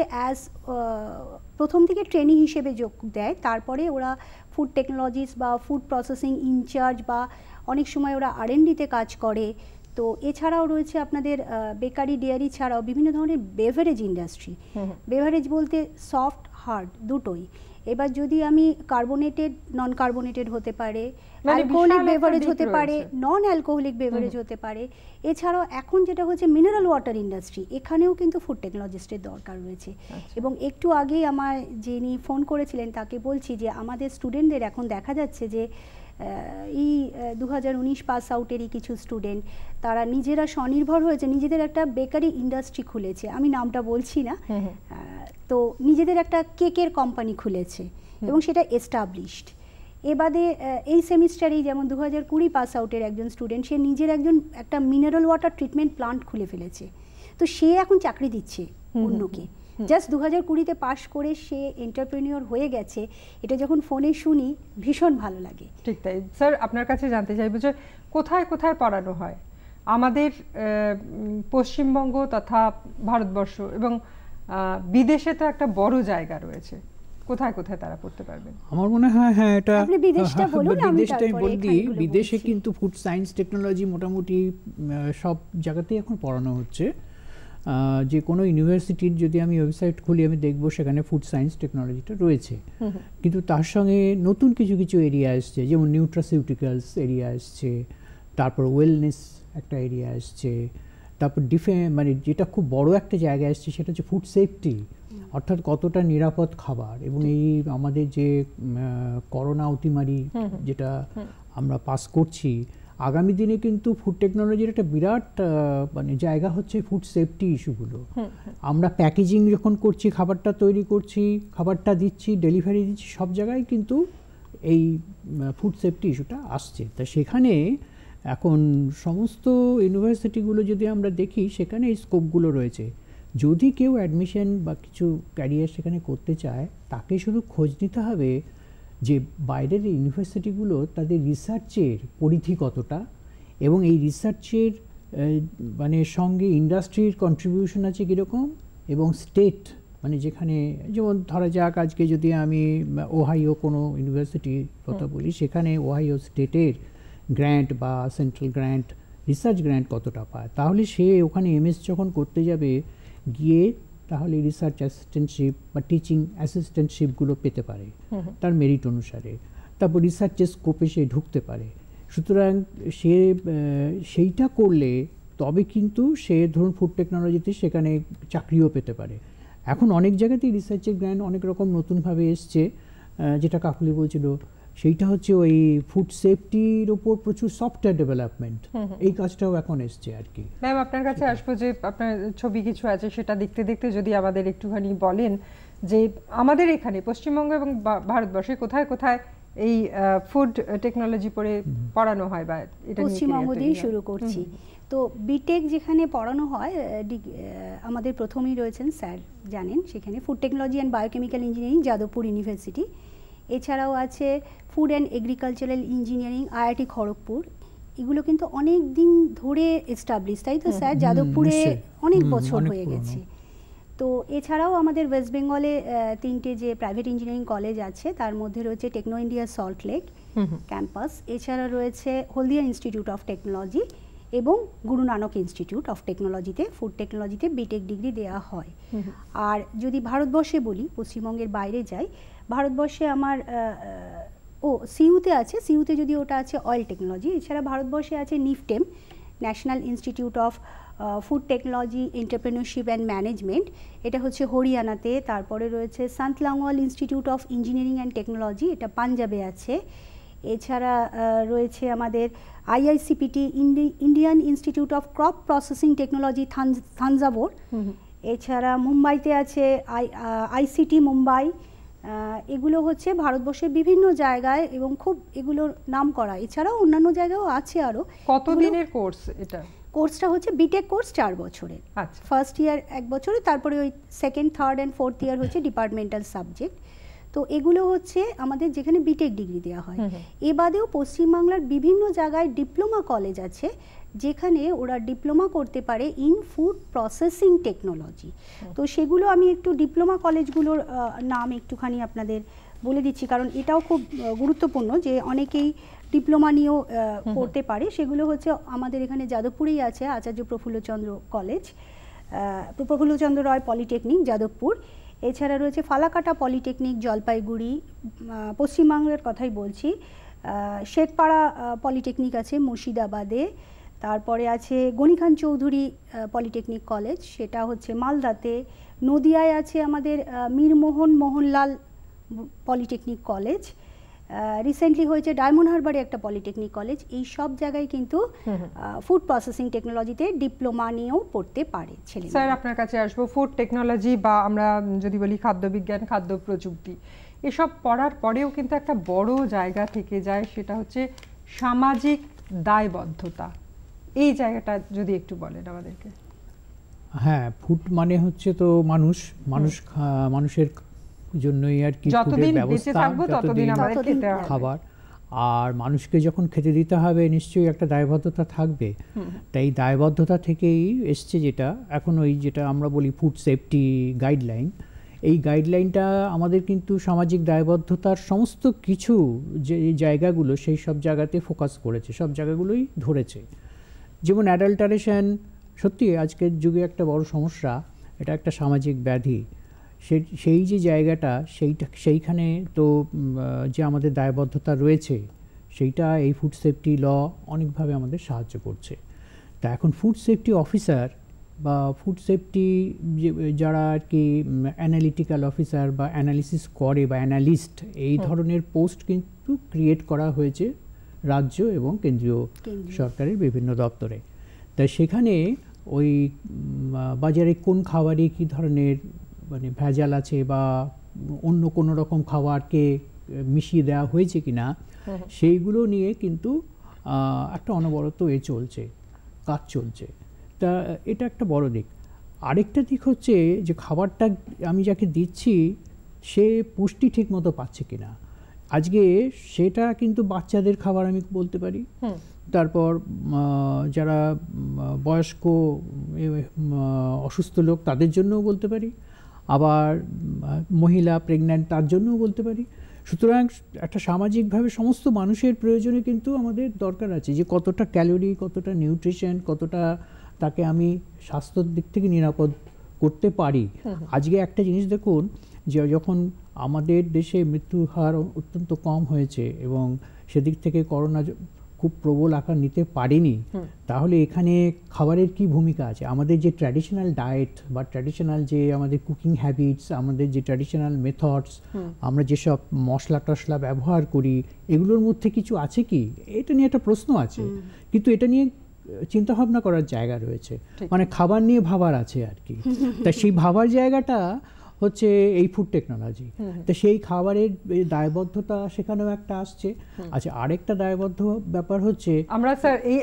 প্রথম থেকে ট্রেনিং হিসেবে যোগ দেয়, তারপরে ওরা ফুড টেকনোলজিস বা ফুড প্রসেসিং ইনচার্জ, বা অনেক সময় ওরা R&Dতে কাজ করে। তো এছাড়াও রয়েছে আপনাদের বেকারি, ডেয়ারি ছাড়াও বিভিন্ন ধরনের বেভারেজ ইন্ডাস্ট্রি। বেভারেজ বলতে সফট, হার্ড দুটোই। এবার যদি আমি কার্বোনেটেড নন কার্বোনেটেড হতে পারে,
মানে
অ্যালকোহলিক
বিশাল একটা
বেভারেজ
দিক
হতে পারে,
রয়েছে।
নন অ্যালকোহলিক বেভারেজ হতে পারে। এছাড়াও এখন যেটা হচ্ছে মিনারেল ওয়াটার ইন্ডাস্ট্রি, এখানেও কিন্তু ফুড টেকনোলজিস্টের দরকার রয়েছে। এবং একটু আগেই আমার যিনি ফোন করেছিলেন তাকে বলছি যে আমাদের স্টুডেন্টদের এখন দেখা যাচ্ছে যে এই 2019 পাস আউটেরই কিছু স্টুডেন্ট তারা নিজেরা স্বনির্ভর হয়েছে, নিজেদের একটা বেকারি ইন্ডাস্ট্রি খুলেছে, আমি নামটা বলছি না, তো নিজেদের একটা কেকের কোম্পানি খুলেছে এবং সেটা এস্টাবলিশড। এবারে এই সেমিস্টারেই যেমন 2020 পাস আউটের একজন স্টুডেন্ট, সে নিজের একটা মিনারেল ওয়াটার ট্রিটমেন্ট প্লান্ট খুলে ফেলেছে, তো সে এখন চাকরি দিচ্ছে অন্যকে। জাস্ট 2020-তে পাশ করে সে এন্টারপ্রেনিওর হয়ে গেছে, এটা যখন ফোনে শুনি ভীষণ ভালো লাগে।
ঠিক তাই স্যার, আপনার কাছে জানতে চাইবো যে কোথায় কোথায় পড়ানো হয় আমাদের পশ্চিমবঙ্গ তথা ভারতবর্ষ, এবং বিদেশে তো একটা বড় জায়গা রয়েছে, কোথায় কোথায় তারা পড়তে পারবেন?
আমার মনে হয় হ্যাঁ, এটা
আপনি বিদেশটা বলুন, আমি
বিদেশটাই
তারপরে
বলি।
এখানগুলো
বিদেশে
বলছি।
কিন্তু ফুড সায়েন্স টেকনোলজি মোটামুটি সব জায়গাতেই এখন পড়ানো হচ্ছে। যে কোনো ইউনিভার্সিটির যদি আমি ওয়েবসাইট খুলি আমি দেখব সেখানে ফুড সায়েন্স টেকনোলজিটা রয়েছে, কিন্তু তার সঙ্গে নতুন কিছু কিছু এরিয়া আসছে, যেমন নিউট্রাসিউটিক্যালস এরিয়া আসছে, তারপর ওয়েলনেস একটা এরিয়া আসছে, তারপর মানে যেটা খুব বড় একটা জায়গা আসছে সেটা হচ্ছে ফুড সেফটি, অর্থাৎ কতটা নিরাপদ খাবার। এবং এই আমাদের যে করোনা অতিমারি যেটা আমরা পাস করছি, আগামী দিনে কিন্তু ফুড টেকনোলজির একটা বিরাট মানে জায়গা হচ্ছে ফুড সেফটি ইস্যুগুলো। আমরা প্যাকেজিং যখন করছি, খাবারটা তৈরি করছি, খাবারটা দিচ্ছি, ডেলিভারি দিচ্ছি, সব জায়গায় কিন্তু এই ফুড সেফটি ইস্যুটা আসছে। তা সেখানে এখন সমস্ত ইউনিভার্সিটিগুলো যদি আমরা দেখি সেখানে এই স্কোপগুলো রয়েছে। যদি কেউ অ্যাডমিশন বা কিছু ক্যারিয়ার সেখানে করতে চায়, তাকে শুধু খোঁজ নিতে হবে যে বাইরের ইউনিভার্সিটিগুলো তাদের রিসার্চের পরিধি কতটা, এবং এই রিসার্চের মানে সঙ্গে ইন্ডাস্ট্রির কন্ট্রিবিউশন আছে কীরকম, এবং স্টেট মানে যেখানে, যেমন ধরা যাক আজকে যদি আমি ওহাইও কোনো ইউনিভার্সিটির কথা বলি, সেখানে ওহাইও স্টেটের গ্র্যান্ট বা সেন্ট্রাল গ্র্যান্ট, রিসার্চ গ্র্যান্ট কতটা পায়, তাহলে সে ওখানে এমএস যখন করতে যাবে গিয়ে তাহলে রিসার্চ অ্যাসিস্ট্যান্টশিপ বা টিচিং অ্যাসিস্ট্যান্টশিপগুলো পেতে পারে তার মেরিট অনুসারে, তারপর রিসার্চের স্কোপে সে ঢুকতে পারে। সুতরাং সে সেইটা করলে তবে কিন্তু সে ধরুন ফুড টেকনোলজিতে সেখানে চাকরিও পেতে পারে। এখন অনেক জায়গাতেই রিসার্চের গ্র্যান্ট অনেক রকম নতুনভাবে এসছে, যেটা কাকুলি বলছিল, সেইটা হচ্ছে ওই ফুড সেফটির ওপর প্রচুর সফটওয়্যার ডেভেলপমেন্ট, এই কাজটাও এখন এসছে আর কি।
ম্যাম, আপনার কাছে আসবো যে আপনার ছবি কিছু আছে, সেটা দেখতে দেখতে যদি আমাদের একটুখানি বলেন যে আমাদের এখানে পশ্চিমবঙ্গ এবং ভারতবর্ষে কোথায় কোথায় এই ফুড টেকনোলজি পড়ানো হয়, বা এটা
পশ্চিমবঙ্গ দিয়ে শুরু করছি। তো বিটেক যেখানে পড়ানো হয়, আমাদের প্রথমেই রয়েছেন স্যার জানেন, সেখানে food technology and biochemical engineering Jadavpur university. এছাড়াও আছে food and agricultural engineering IIT Kharagpur. এগুলো কিন্তু অনেক দিন ধরে এস্টাবলিশ, তাই তো স্যার? যাদবপুরে অনেক বছর হয়ে গেছে। তো এছাড়াও আমাদের ওয়েস্ট বেঙ্গলে 3টে যে প্রাইভেট ইঞ্জিনিয়ারিং কলেজ আছে, তার মধ্যে রয়েছে techno India salt lake campus, এছাড়া রয়েছে হলদিয়া ইনস্টিটিউট অফ টেকনোলজি এবং গুরু নানক ইনস্টিটিউট অফ টেকনোলজিতে ফুড টেকনোলজিতে বিটেক ডিগ্রি দেওয়া হয়। আর যদি ভারতবর্ষে বলি, পশ্চিমবঙ্গের বাইরে যাই, ভারতবর্ষে আমার সিইউতে আছে, সিইউতে যদি ওটা আছে অয়েল টেকনোলজি। এছাড়া ভারতবর্ষে আছে NIFTEM, national institute of food technology entrepreneurship and management, এটা হচ্ছে হরিয়ানাতে। তারপরে রয়েছে Sant Longowal institute of engineering and technology, এটা পাঞ্জাবে আছে। এছাড়া রয়েছে আমাদের IICPT, Indian institute of crop processing technology, Thanjavur. এছাড়া মুম্বাইতে আছে আইসিটি মুম্বাই। এগুলো হচ্ছে ভারতবর্ষের বিভিন্ন জায়গায় এবং খুব এগুলো নাম করা। এছাড়াও অন্যান্য জায়গায়ও আছে আরও।
কত দিনের কোর্স এটা?
কোর্সটা হচ্ছে বিটেক কোর্স 4 বছরের।
আচ্ছা,
ফার্স্ট ইয়ার 1 বছরে, তারপরে ওই second, third and fourth year হচ্ছে ডিপার্টমেন্টাল সাবজেক্ট। তো এগুলো হচ্ছে আমাদের যেখানে বিটেক ডিগ্রি দেওয়া হয়। এ বাদেও পশ্চিমবাংলার বিভিন্ন জায়গায় ডিপ্লোমা কলেজ আছে, যেখানে ওরা ডিপ্লোমা করতে পারে ইন ফুড প্রসেসিং টেকনোলজি। তো সেগুলো আমি একটু ডিপ্লোমা কলেজগুলোর নাম একটুখানি আপনাদের বলে দিচ্ছি, কারণ এটাও খুব গুরুত্বপূর্ণ যে অনেকেই ডিপ্লোমা নিয়েও পড়তে পারে। সেগুলো হচ্ছে আমাদের এখানে যাদবপুরেই আছে আচার্য প্রফুল্লচন্দ্র কলেজ, প্রফুল্লচন্দ্র রয় পলিটেকনিক যাদবপুর। এছাড়া রয়েছে ফালাকাটা পলিটেকনিক জলপাইগুড়ি, পশ্চিমবঙ্গের কথাই বলছি। শেখপাড়া পলিটেকনিক আছে মুর্শিদাবাদে, তারপরে আছে গণিখান চৌধুরী পলিটেকনিক কলেজ, সেটা হচ্ছে মালদাতে। নদিয়ায় আছে আমাদের মীরমোহন মোহনলাল পলিটেকনিক কলেজ, রিসেন্টলি হয়েছে ডায়মন্ড হারবারে একটা পলিটেকনিক কলেজ। এই সব জায়গায় কিন্তু ফুড প্রসেসিং টেকনোলজিতে ডিপ্লোমা নিয়েও পড়তে পারে ছেলে।
স্যার আপনার কাছে আসবো, ফুড টেকনোলজি বা আমরা যদি বলি খাদ্য বিজ্ঞান, খাদ্য প্রযুক্তি, এসব পড়ার পরেও কিন্তু একটা বড় জায়গা থেকে যায়, সেটা হচ্ছে সামাজিক দায়বদ্ধতা। এই জায়গাটা যদি একটু বলেন আমাদেরকে।
হ্যাঁ, ফুড মানে হচ্ছে তো মানুষের জন্যই আর কি
যতদিন বেঁচে থাকবো ততদিন আমাদের খেতে হবে
খাবার, আর মানুষকে যখন খেতে দিতে হবে নিশ্চয়ই একটা দায়বদ্ধতা থাকবে। তাই দায়বদ্ধতা থেকেই এসছে যেটা এখন ওই যেটা আমরা বলি ফুড সেফটি গাইডলাইন। এই গাইডলাইনটা আমাদের কিন্তু সামাজিক দায়বদ্ধতার সমস্ত কিছু যে জায়গাগুলো সেই সব জায়গাতে ফোকাস করেছে, সব জায়গাগুলোই ধরেছে। যেমন অ্যাডাল্টারেশন সত্যি আজকের যুগে একটা বড় সমস্যা, এটা একটা সামাজিক ব্যাধি। সেই যে জায়গাটা সেইখানে তো যে আমাদের দায়বদ্ধতা রয়েছে সেইটা এই ফুড সেফটি ল অনেকভাবে আমাদের সাহায্য করছে। তা এখন ফুড সেফটি অফিসার বা ফুড সেফটি যারা আর কি অ্যানালিটিক্যাল অফিসার বা অ্যানালিসিস করে বা অ্যানালিস্ট, এই ধরনের পোস্ট কিন্তু ক্রিয়েট করা হয়েছে রাজ্য এবং কেন্দ্রীয় সরকারের বিভিন্ন দপ্তরে। তাই সেখানে ওই বাজারে কোন খাবারে কী ধরনের মানে ভেজাল আছে বা অন্য কোনো রকম খাবারকে মিশিয়ে দেওয়া হয়েছে কিনা সেইগুলো নিয়ে কিন্তু একটা অনবরত কাজ চলছে। তা এটা একটা বড় দিক। আরেকটা দিক হচ্ছে যে খাবারটা আমি যাকে দিচ্ছি সে পুষ্টি ঠিক মতো পাচ্ছে কিনা। আজকে সেটা কিন্তু বাচ্চাদের খাবার আমি বলতে পারি, তারপর যারা বয়স্ক অসুস্থ লোক তাদের জন্যও বলতে পারি, আবার মহিলা প্রেগন্যান্ট তার জন্যও বলতে পারি। সুতরাং একটা সামাজিকভাবে সমস্ত মানুষের প্রয়োজনে কিন্তু আমাদের দরকার আছে যে কতটা ক্যালোরি, কতটা নিউট্রিশন, কতটা তাকে আমি স্বাস্থ্যের দিক থেকে নিরাপদ করতে পারি। আজকে একটা জিনিস দেখুন, যে যখন আমাদের দেশে মৃত্যুর হার অত্যন্ত কম হয়েছে এবং সেদিক থেকে করোনা খুব প্রবল আকার নিতে পারেনি, তাহলে এখানে খাবারের কি ভূমিকা আছে? আমাদের যে ট্র্যাডিশনাল ডায়েট বা ট্র্যাডিশনাল যে আমাদের কুকিং হ্যাবিটস, আমাদের যে ট্র্যাডিশনাল মেথডস, আমরা যেসব মশলা টশলা ব্যবহার করি, এগুলোর মধ্যে কিছু আছে কি? এটা নিয়ে একটা প্রশ্ন আছে, কিন্তু এটা নিয়ে চিন্তা ভাবনা করার জায়গা রয়েছে, মানে খাবার নিয়ে ভাবার আছে আর কি। তা সেই ভাবার জায়গাটা হচ্ছে এই ফুড টেকনোলজি। তো সেই খাবারের দায়বদ্ধতা সেখানেও একটা আসছে। আচ্ছা, আরেকটা দায়বদ্ধ ব্যাপার হচ্ছে,
আমরা স্যার এই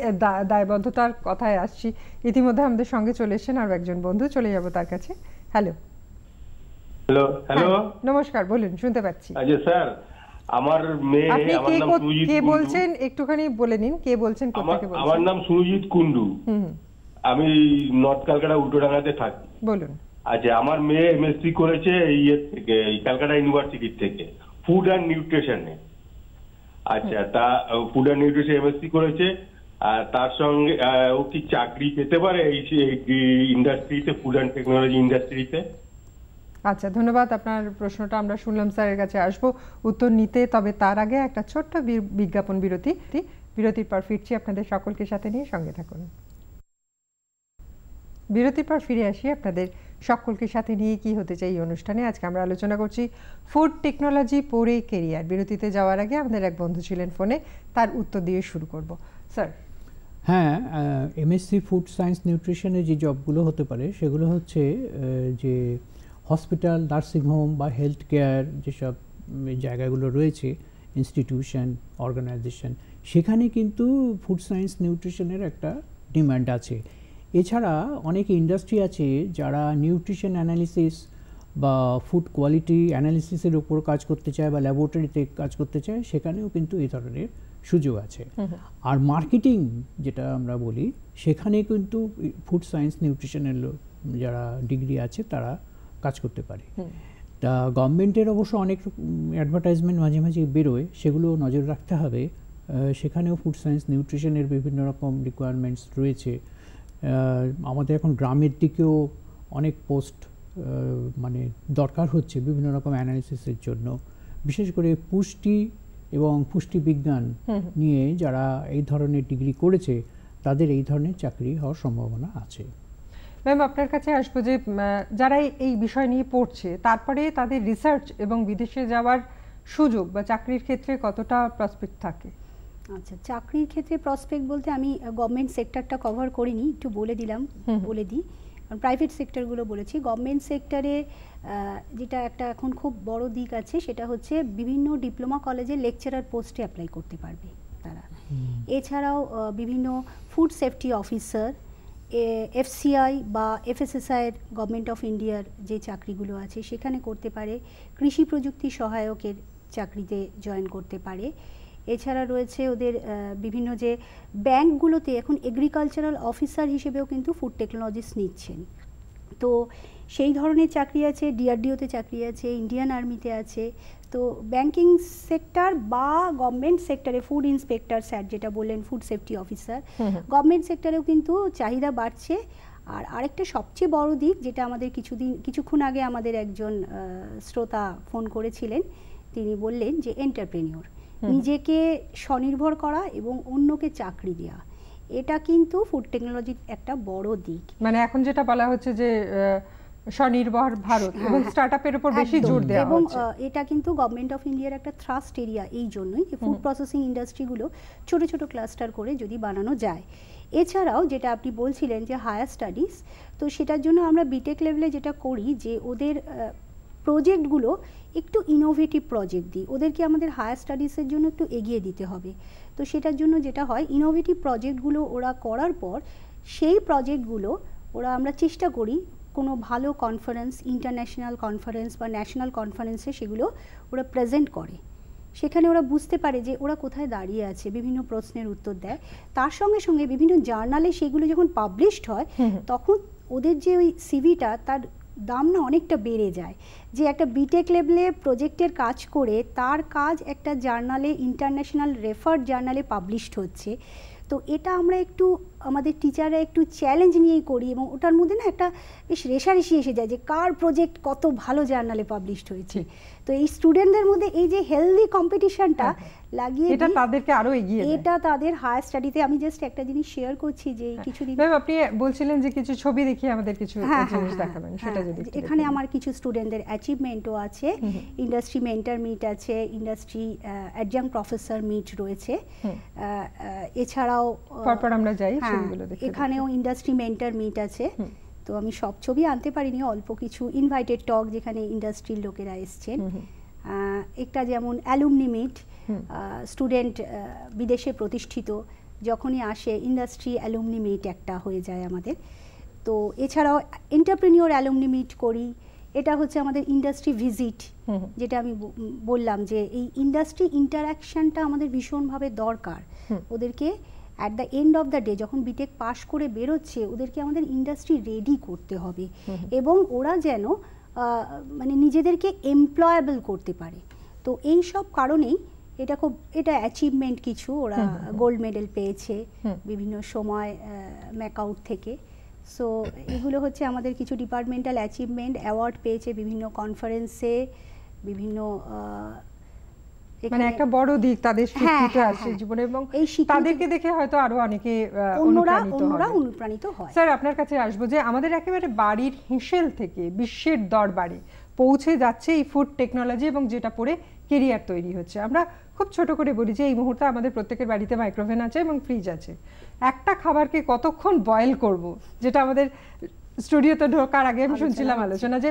দায়বদ্ধতার কথায় আসছি, ইতিমধ্যে আমাদের সঙ্গে চলে এসেছেন আর একজন বন্ধু, চলে যাব তার কাছে। হ্যালো
হ্যালো,
নমস্কার, বলুন, শুনতে পাচ্ছি।
আচ্ছা স্যার, আমার মেয়ে,
আমার নাম সুরজিৎ। কে বলছেন একটুখানি বলে নিন, কে বলছেন, কোথা থেকে বলছেন?
আমার নাম সুরজিৎ কুন্ডু, আমি নর্থ ক্যালকাটা উল্টোডাঙ্গাতে থাকি।
বলুন।
আচ্ছা, আমার মেয়ে এমএসসি করেছে থেকে, ক্যালকাটা ইউনিভার্সিটি থেকে, ফুড অ্যান্ড নিউট্রিশনে। আচ্ছা, তা ফুড অ্যান্ড নিউট্রিশন এমএসসি করেছে, আর তার সঙ্গে ও কি চাকরি পেতে পারে এই ইন্ডাস্ট্রিতে, ফুড অ্যান্ড টেকনোলজি ইন্ডাস্ট্রিতে?
আচ্ছা, ধন্যবাদ। আপনার প্রশ্নটা আমরা শুনলাম, স্যারের কাছে আসবো উত্তর নিতে। তবে তার আগে একটা ছোট্ট বিজ্ঞাপন বিরতির পর ফিরছি আপনাদের সকলকে সাথে নিয়ে, সঙ্গে থাকুন। বিরতির পর ফিরে আসি আপনাদের সকলকে সাথে নিয়ে। কি হতে চাই এই অনুষ্ঠানে আজকে আমরা আলোচনা করছি ফুড টেকনোলজি পড়ে কেরিয়ার। বিরতিতে যাওয়ার আগে আমাদের এক বন্ধু ছিলেন ফোনে, তার উত্তর দিয়ে শুরু করব। স্যার।
হ্যাঁ, এমএসসি ফুড সায়েন্স নিউট্রিশনে যে জবগুলো হতে পারে সেগুলো হচ্ছে যে হসপিটাল, নার্সিংহোম বা হেলথ কেয়ার যেসব জায়গাগুলো রয়েছে, ইনস্টিটিউশন, অর্গানাইজেশন, সেখানে কিন্তু ফুড সায়েন্স নিউট্রিশনের একটা ডিমান্ড আছে। এছাড়া অনেক ইন্ডাস্ট্রি আছে যারা নিউট্রিশন অ্যানালিসিস বা ফুড কোয়ালিটি অ্যানালিসিসের উপর কাজ করতে চায় বা ল্যাবরেটরিতে কাজ করতে চায়, সেখানেও কিন্তু এই ধরনের সুযোগ আছে। আর মার্কেটিং যেটা আমরা বলি, সেখানে কিন্তু ফুড সায়েন্স নিউট্রিশনের যারা ডিগ্রি আছে তারা কাজ করতে পারে। তা গভর্নমেন্টের অবশ্য অনেক অ্যাডভার্টাইজমেন্ট মাঝে মাঝে বেরোয়, সেগুলো নজর রাখতে হবে। সেখানেও ফুড সায়েন্স নিউট্রিশনের বিভিন্ন রকম রিকোয়ারমেন্টস রয়েছে। আমাদের এখন গ্রামের দিকেও অনেক পোস্ট মানে দরকার হচ্ছে বিভিন্ন রকম অ্যানালিসিসের জন্য, বিশেষ করে পুষ্টি এবং পুষ্টি বিজ্ঞান নিয়ে যারা এই ধরনের ডিগ্রি করেছে তাদের এই ধরনের চাকরি হওয়ার সম্ভাবনা আছে।
ম্যাম, আপনার কাছে আসবো যে যারা এই বিষয় নিয়ে পড়ছে তারপরে তাদের রিসার্চ এবং বিদেশে যাওয়ার সুযোগ বা চাকরির ক্ষেত্রে কতটা প্রসপেক্ট থাকে?
আচ্ছা, চাকরির ক্ষেত্রে প্রসপেক্ট বলতে আমি গভর্নমেন্ট সেক্টরটা কভার করিনি, একটু বলে দিই। প্রাইভেট সেক্টরগুলো বলেছি। গভর্নমেন্ট সেক্টরে যেটা একটা এখন খুব বড় দিক আছে সেটা হচ্ছে বিভিন্ন ডিপ্লোমা কলেজে লেকচারার পোস্টে অ্যাপ্লাই করতে পারবে তারা। এছাড়াও বিভিন্ন ফুড সেফটি অফিসার, FCI বা FSSI এর গভর্নমেন্ট অফ ইন্ডিয়ার যে চাকরিগুলো আছে সেখানে করতে পারে। কৃষি প্রযুক্তি সহায়কের চাকরিতে জয়েন করতে পারে। এছাড়া রয়েছে ওদের বিভিন্ন যে ব্যাংকগুলোতে এখন এগ্রিকালচারাল অফিসার হিসেবেও কিন্তু ফুড টেকনোলজিস্ট নিচ্ছেন। তো সেই ধরনের চাকরি আছে। DRDO-তে চাকরি আছে, ইন্ডিয়ান আর্মিতে আছে। তো ব্যাংকিং সেক্টর বা গভর্নমেন্ট সেক্টরে ফুড ইন্সপেক্টর স্যার যেটা বললেন, ফুড সেফটি অফিসার, গভর্নমেন্ট সেক্টরেও কিন্তু চাহিদা বাড়ছে। আর আরেকটা সবচেয়ে বড় দিক যেটা আমাদের কিছুক্ষণ আগে আমাদের একজন শ্রোতা ফোন করেছিলেন, তিনি বললেন যে এন্টারপ্রেনিওর, নিজেকে স্বনির্ভর করা এবং অন্যকে চাকরি দেওয়া, এটা কিন্তু ফুড টেকনোলজির একটা বড় দিক।
মানে এখন যেটা বলা হচ্ছে যে স্বনির্ভর ভারত এবং স্টার্টআপের উপর বেশি জোর দেওয়া হচ্ছে।
এবং এটা কিন্তু গভর্নমেন্ট অফ ইন্ডিয়ার একটা থ্রাস্ট এরিয়া, এই জন্যই যে ফুড প্রসেসিং ইন্ডাস্ট্রিগুলো ছোট ছোট ক্লাস্টার করে যদি বানানো যায়। এছাড়াও যেটা আপনি বলছিলেন যে হায়ার স্টাডিজ, তো সেটার জন্য আমরা বিটেক লেভেলে যেটা করি যে ওদের প্রজেক্টগুলো একটু ইনোভেটিভ প্রজেক্ট দিই, ওদেরকে আমাদের হায়ার স্টাডিজের জন্য একটু এগিয়ে দিতে হবে। তো সেটার জন্য যেটা হয়, ইনোভেটিভ প্রজেক্টগুলো ওরা করার পর সেই প্রজেক্টগুলো আমরা চেষ্টা করি কোনো ভালো কনফারেন্স, ইন্টারন্যাশনাল কনফারেন্স বা ন্যাশনাল কনফারেন্সে সেগুলো ওরা প্রেজেন্ট করে। সেখানে ওরা বুঝতে পারে যে ওরা কোথায় দাঁড়িয়ে আছে, বিভিন্ন প্রশ্নের উত্তর দেয়। তার সঙ্গে সঙ্গে বিভিন্ন জার্নালে সেগুলো যখন পাবলিশড হয় তখন ওদের যে ওই সিভিটা, তার দাম না অনেকটা বেড়ে যায়। যে একটা বিটেক লেভেলে প্রজেক্টের কাজ করে তার কাজ একটা জার্নালে, ইন্টারন্যাশনাল রেফার্ড জার্নালে পাবলিশড হচ্ছে। তো এটা আমরা একটু আমাদের টিচাররা একটু চ্যালেঞ্জ নিয়েই করি এবং ওটার মধ্যে না একটা বেশ রেষারেষি এসে যায় যে কার প্রজেক্ট কত ভালো জার্নালে পাবলিশড হয়েছে। তো এই স্টুডেন্টদের মধ্যে এই যে হেলদি কম্পিটিশনটা লাগিয়ে
এটা তাদেরকে আরো এগিয়ে দেয়,
এটা তাদের হায়ার স্টাডিতে। আমি জাস্ট একটা জিনিস শেয়ার করছি যে কিছুদিন
আপনি বলছিলেন যে কিছু ছবি দেখিয়ে আমাদের কিছু জিনিস দেখাবেন, সেটা যদি
এখানে আমার কিছু স্টুডেন্টদের অ্যাচিভমেন্টও আছে, ইন্ডাস্ট্রি মেন্টর মিট আছে, ইন্ডাস্ট্রি অ্যাডজাঙ্ক প্রফেসর মিট রয়েছে। এছাড়াও
পরপর আমরা যাই ছবিগুলো দেখে,
এখানেও ইন্ডাস্ট্রি মেন্টর মিট আছে। তো আমি সব ছবি আনতে পারিনি, অল্প কিছু ইনভাইটেড টক যেখানে ইন্ডাস্ট্রির লোকেরা এসছেন। একটা যেমন অ্যালুমনি মিট, স্টুডেন্ট বিদেশে প্রতিষ্ঠিত যখনই আসে ইন্ডাস্ট্রি অ্যালুমনি মিট একটা হয়ে যায় আমাদের। তো এছাড়াও এন্টারপ্রেনিওর অ্যালুমনি মিট করি। এটা হচ্ছে আমাদের ইন্ডাস্ট্রি ভিজিট, যেটা আমি বললাম যে এই ইন্ডাস্ট্রি ইন্টারাকশনটা আমাদের ভীষণভাবে দরকার। ওদেরকে at the end of the day যখন বিটেক পাস করে বেরোচ্ছে ওদেরকে আমাদের ইন্ডাস্ট্রি রেডি করতে হবে এবং ওরা যেন মানে নিজেদেরকে এমপ্লয়েবল করতে পারে। তো এই সব কারণেই এটা অ্যাচিভমেন্ট কিছু। ওরা গোল্ড মেডেল পেয়েছে বিভিন্ন সময় ম্যাকআউট থেকে। সো এগুলো হচ্ছে আমাদের কিছু ডিপার্টমেন্টাল অ্যাচিভমেন্ট, অ্যাওয়ার্ড পেয়েছে বিভিন্ন কনফারেন্সে, বিভিন্ন
মানে একটা বড় দিক তাদের স্বীকৃতি আছে জীবনে এবং তাদেরকে দেখে হয়তো আরো অনেকে
অনুপ্রাণিত হয়।
স্যার, আপনার কাছে আসবো যে আমাদের একেবারে বাড়ির হিসেল থেকে বিশ্বের দরবারে পৌঁছে যাচ্ছে এই ফুড টেকনোলজি এবং যেটা পড়ে কেরিয়ার তৈরি হচ্ছে। আমরা খুব ছোট করে বলি যে এই মুহূর্তে আমাদের প্রত্যেকের বাড়িতে মাইক্রোওভেন আছে এবং ফ্রিজ আছে। একটা খাবারকে কতক্ষণ বয়েল করব, যেটা আমাদের স্টুডিওতে ঢোকার আগে আমি শুনছিলাম আলোচনা, যে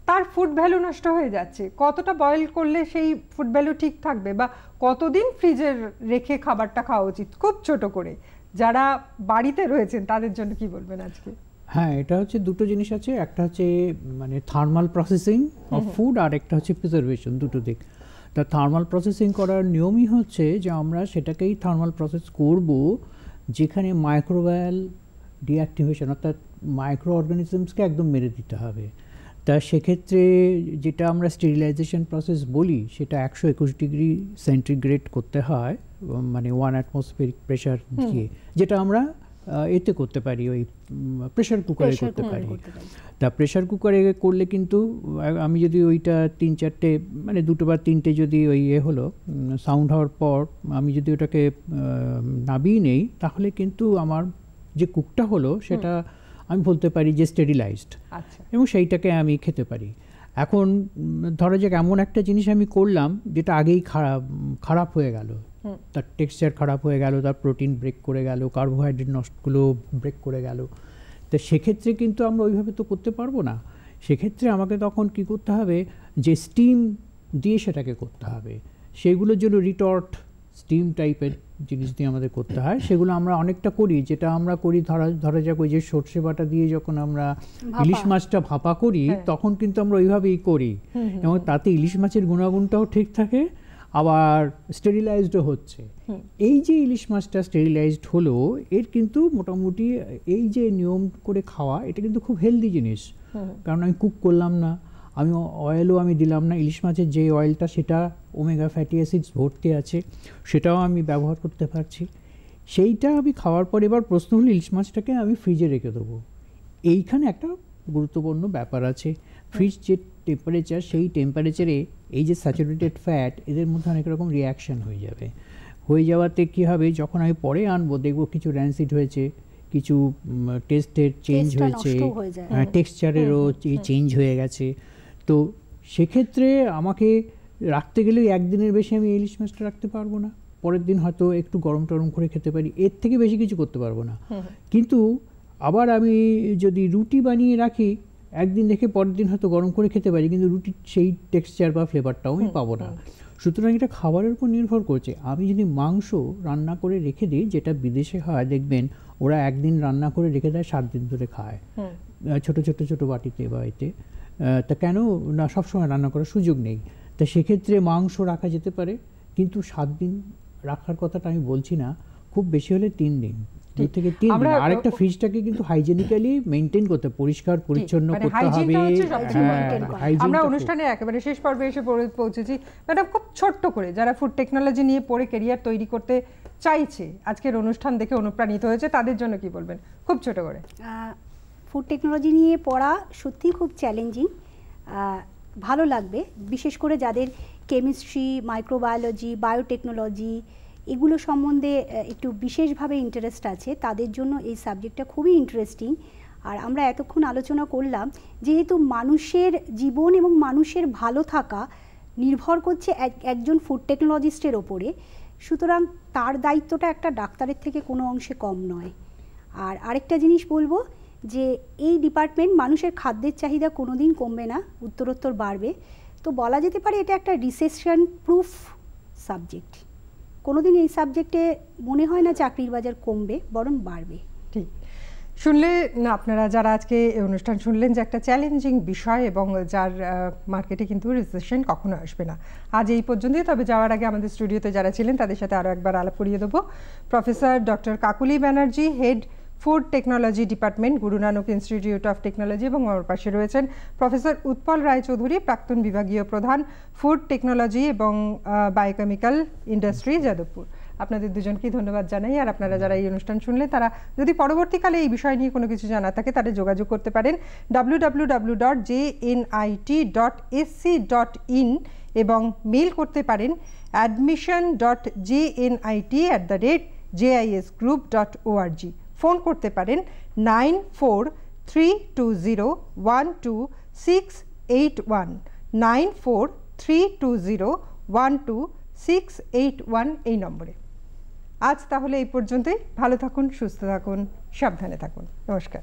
তার ফুড ভ্যালু নষ্ট হয়ে যাচ্ছে। কতটা বয়েল করলে সেই ফুড ভ্যালু ঠিক থাকবে বা কতদিন ফ্রিজে রেখে খাবারটা খাওয়া উচিত, খুব ছোট করে যারা বাড়িতে রয়েছেন তাদের জন্য কি বলবেন আজকে?
হ্যাঁ, এটা হচ্ছে দুটো জিনিস আছে, একটা হচ্ছে মানে থার্মাল প্রসেসিং অফ ফুড আর একটা হচ্ছে প্রিজারভেশন, দুটো দিক। তা থার্মাল প্রসেসিং করার নিয়মই হচ্ছে যে আমরা সেটাকেই থার্মাল প্রসেস করব যেখানে মাইক্রোবায়াল ডিঅ্যাক্টিভেশন অর্থাৎ মাইক্রো অর্গানিজমসকে একদম মেরে দিতে হবে। তা সেক্ষেত্রে যেটা আমরা স্টেরিলাইজেশন প্রসেস বলি সেটা 121 ডিগ্রি সেন্টিগ্রেড করতে হয়, মানে 1 অ্যাটমসফিয়ারিক প্রেশার দিয়ে, যেটা আমরা এতে করতে পারি, ওই প্রেশার কুকারে করতে পারি। তা প্রেশার কুকারে করলে কিন্তু আমি যদি ওইটা 3-4টে মানে 2 বা 3টে যদি ওই হলো সাউন্ড হওয়ার পর আমি যদি ওটাকে নাবিয়ে নেই, তাহলে কিন্তু আমার যে কুকটা হলো সেটা আমি বলতে পারি যে স্টেরিলাইজড, এবং সেইটাকে আমি খেতে পারি। এখন ধরো যে এমন একটা জিনিস আমি করলাম যেটা আগেই খারাপ হয়ে গেল, তার টেক্সচার খারাপ হয়ে গেল, তার প্রোটিন ব্রেক করে গেল, কার্বোহাইড্রেট নষ্টগুলো ব্রেক করে গেল, তো সেক্ষেত্রে কিন্তু আমরা ওইভাবে তো করতে পারবো না। সেক্ষেত্রে আমাকে তখন কি করতে হবে, যে স্টিম দিয়ে সেটাকে করতে হবে। সেগুলোর জন্য রিটর্ট স্টিম টাইপের জিনিস দিয়ে আমাদের করতে হয়, সেগুলো আমরা অনেকটা করি। যেটা আমরা করি ধরা যাক ওই যে সর্ষে বাটা দিয়ে যখন আমরা ইলিশ মাছটা ভাপা করি, তখন কিন্তু আমরা ওইভাবেই করি, এবং তাতে ইলিশ মাছের গুণাগুণটাও ঠিক থাকে, আবার স্টেরিলাইজডও হচ্ছে। এই যে ইলিশ মাছটা স্টেরিলাইজড হলো, এর কিন্তু মোটামুটি এই যে নিয়ম করে খাওয়া, এটা কিন্তু খুব হেলদি জিনিস, কারণ আমি কুক করলাম না, আমি অয়েলও আমি দিলাম না। ইলিশ মাছের যে অয়েলটা সেটা ওমেগা ফ্যাটি অ্যাসিডস ভর্তি আছে, সেটাও আমি ব্যবহার করতে পারছি। সেইটা আমি খাওয়ার পর এবার প্রশ্ন হলো ইলিশ মাছটাকে আমি ফ্রিজে রেখে দেবো। এইখানে একটা গুরুত্বপূর্ণ ব্যাপার আছে, ফ্রিজ যে টেম্পারেচার, সেই টেম্পারেচারে এই যে স্যাচুরেটেড ফ্যাট, এদের মধ্যে অনেক রকম রিয়াকশান হয়ে যাওয়াতে কী হবে, যখন আমি পরে আনবো দেখবো কিছু র্যান্সিড হয়েছে, কিছু টেস্টের চেঞ্জ হয়েছে, টেক্সচারেরও চেঞ্জ হয়ে গেছে। তো সেক্ষেত্রে আমাকে রাখতে গেলে একদিনের বেশি আমি ইলিশ মাছটা রাখতে পারবো না, পরের দিন হয়তো একটু গরম টরম করে খেতে পারি, এর থেকে বেশি কিছু করতে পারবো না। কিন্তু আবার আমি যদি রুটি বানিয়ে রাখি, একদিন রেখে পরের দিন হয়তো গরম করে খেতে পারি, কিন্তু রুটির সেই টেক্সচার বা ফ্লেভারটাও আমি পাবো না। সুতরাং এটা খাবারের উপর নির্ভর করছে। আমি যদি মাংস রান্না করে রেখে দিই, যেটা বিদেশে হয় দেখবেন ওরা একদিন রান্না করে রেখে দেয়, 7 দিন ধরে খায়, ছোট ছোট ছোট বাটিতে বা এতে। তা কেন না, সবসময় রান্না করার সুযোগ নেই। তা সেক্ষেত্রে মাংস রাখা যেতে পারে, কিন্তু 7 দিন রাখার কথাটা আমি বলছি না, খুব বেশি হলে 3 দিন, 2 থেকে 3 দিন। আরেকটা ফ্রিজটাকে কিন্তু হাইজেনিক্যালি মেইনটেইন করতে, পরিষ্কার পরিচ্ছন্ন করতে হবে।
আমরা অনুষ্ঠানের একেবারে শেষ পর্বে এসে পৌঁছেছি। ম্যাডাম, খুব ছোট্ট করে যারা ফুড টেকনোলজি নিয়ে পড়ে ক্যারিয়ার তৈরি করতে চাইছে, আজকের অনুষ্ঠান দেখে অনুপ্রাণিত হয়েছে, তাদের জন্য কি বলবেন খুব ছোট করে?
ফুড টেকনোলজি নিয়ে পড়া সত্যিই খুব চ্যালেঞ্জিং, ভালো লাগবে, বিশেষ করে যাদের কেমিস্ট্রি, মাইক্রোবায়োলজি, বায়োটেকনোলজি এগুলো সম্বন্ধে একটু বিশেষভাবে ইন্টারেস্ট আছে, তাদের জন্য এই সাবজেক্টটা খুবই ইন্টারেস্টিং। আর আমরা এতক্ষণ আলোচনা করলাম, যেহেতু মানুষের জীবন এবং মানুষের ভালো থাকা নির্ভর করছে একজন ফুড টেকনোলজিস্টের ওপরে, সুতরাং তার দায়িত্বটা একটা ডাক্তারের থেকে কোনো অংশে কম নয়। আর আরেকটা জিনিস বলবো, যে এই ডিপার্টমেন্ট মানুষের খাদ্যের চাহিদা কোনো দিন কমবে না, উত্তরোত্তর বাড়বে। তো বলা যেতে পারে এটা একটা রিসেশন প্রুফ সাবজেক্ট। কোনোদিন এই সাবজেক্টে মনে হয় না চাকরির বাজার কমবে, বরং বাড়বে।
ঠিক শুনলে না, আপনারা যারা আজকে এই অনুষ্ঠান শুনলেন, যে একটা চ্যালেঞ্জিং বিষয় এবং যার মার্কেটে কিন্তু রিসেশন কখনো আসবে না। আজ এই পর্যন্তই। তবে যাওয়ার আগে আমাদের স্টুডিওতে যারা ছিলেন তাদের সাথে আরও একবার আলাপ করিয়ে দেবো। Professor doctor Kakuli Banerjee, head food technology department, Guru Nanak institute of technology, এবং আমার পাশে রয়েছেন প্রফেসর উৎপল রায়চৌধুরী, প্রাক্তন বিভাগীয় প্রধান, ফুড টেকনোলজি এবং বায়োকেমিক্যাল ইন্ডাস্ট্রি, যাদবপুর। আপনাদের দুজনকেই ধন্যবাদ জানাই। আর আপনারা যারা এই অনুষ্ঠান শুনলেন, তারা যদি পরবর্তীকালে এই বিষয় নিয়ে কোনো কিছু জানা থাকে, তাদের যোগাযোগ করতে পারেন www.jnit.ac.in এবং মেইল করতে পারেন admission.jnit@jisgroup.org। ফোন করতে পারেন 9432012681, 9432012681 এই নম্বরে। আজ তাহলে এই পর্যন্তই। ভালো থাকুন, সুস্থ থাকুন, সাবধানে থাকুন। নমস্কার।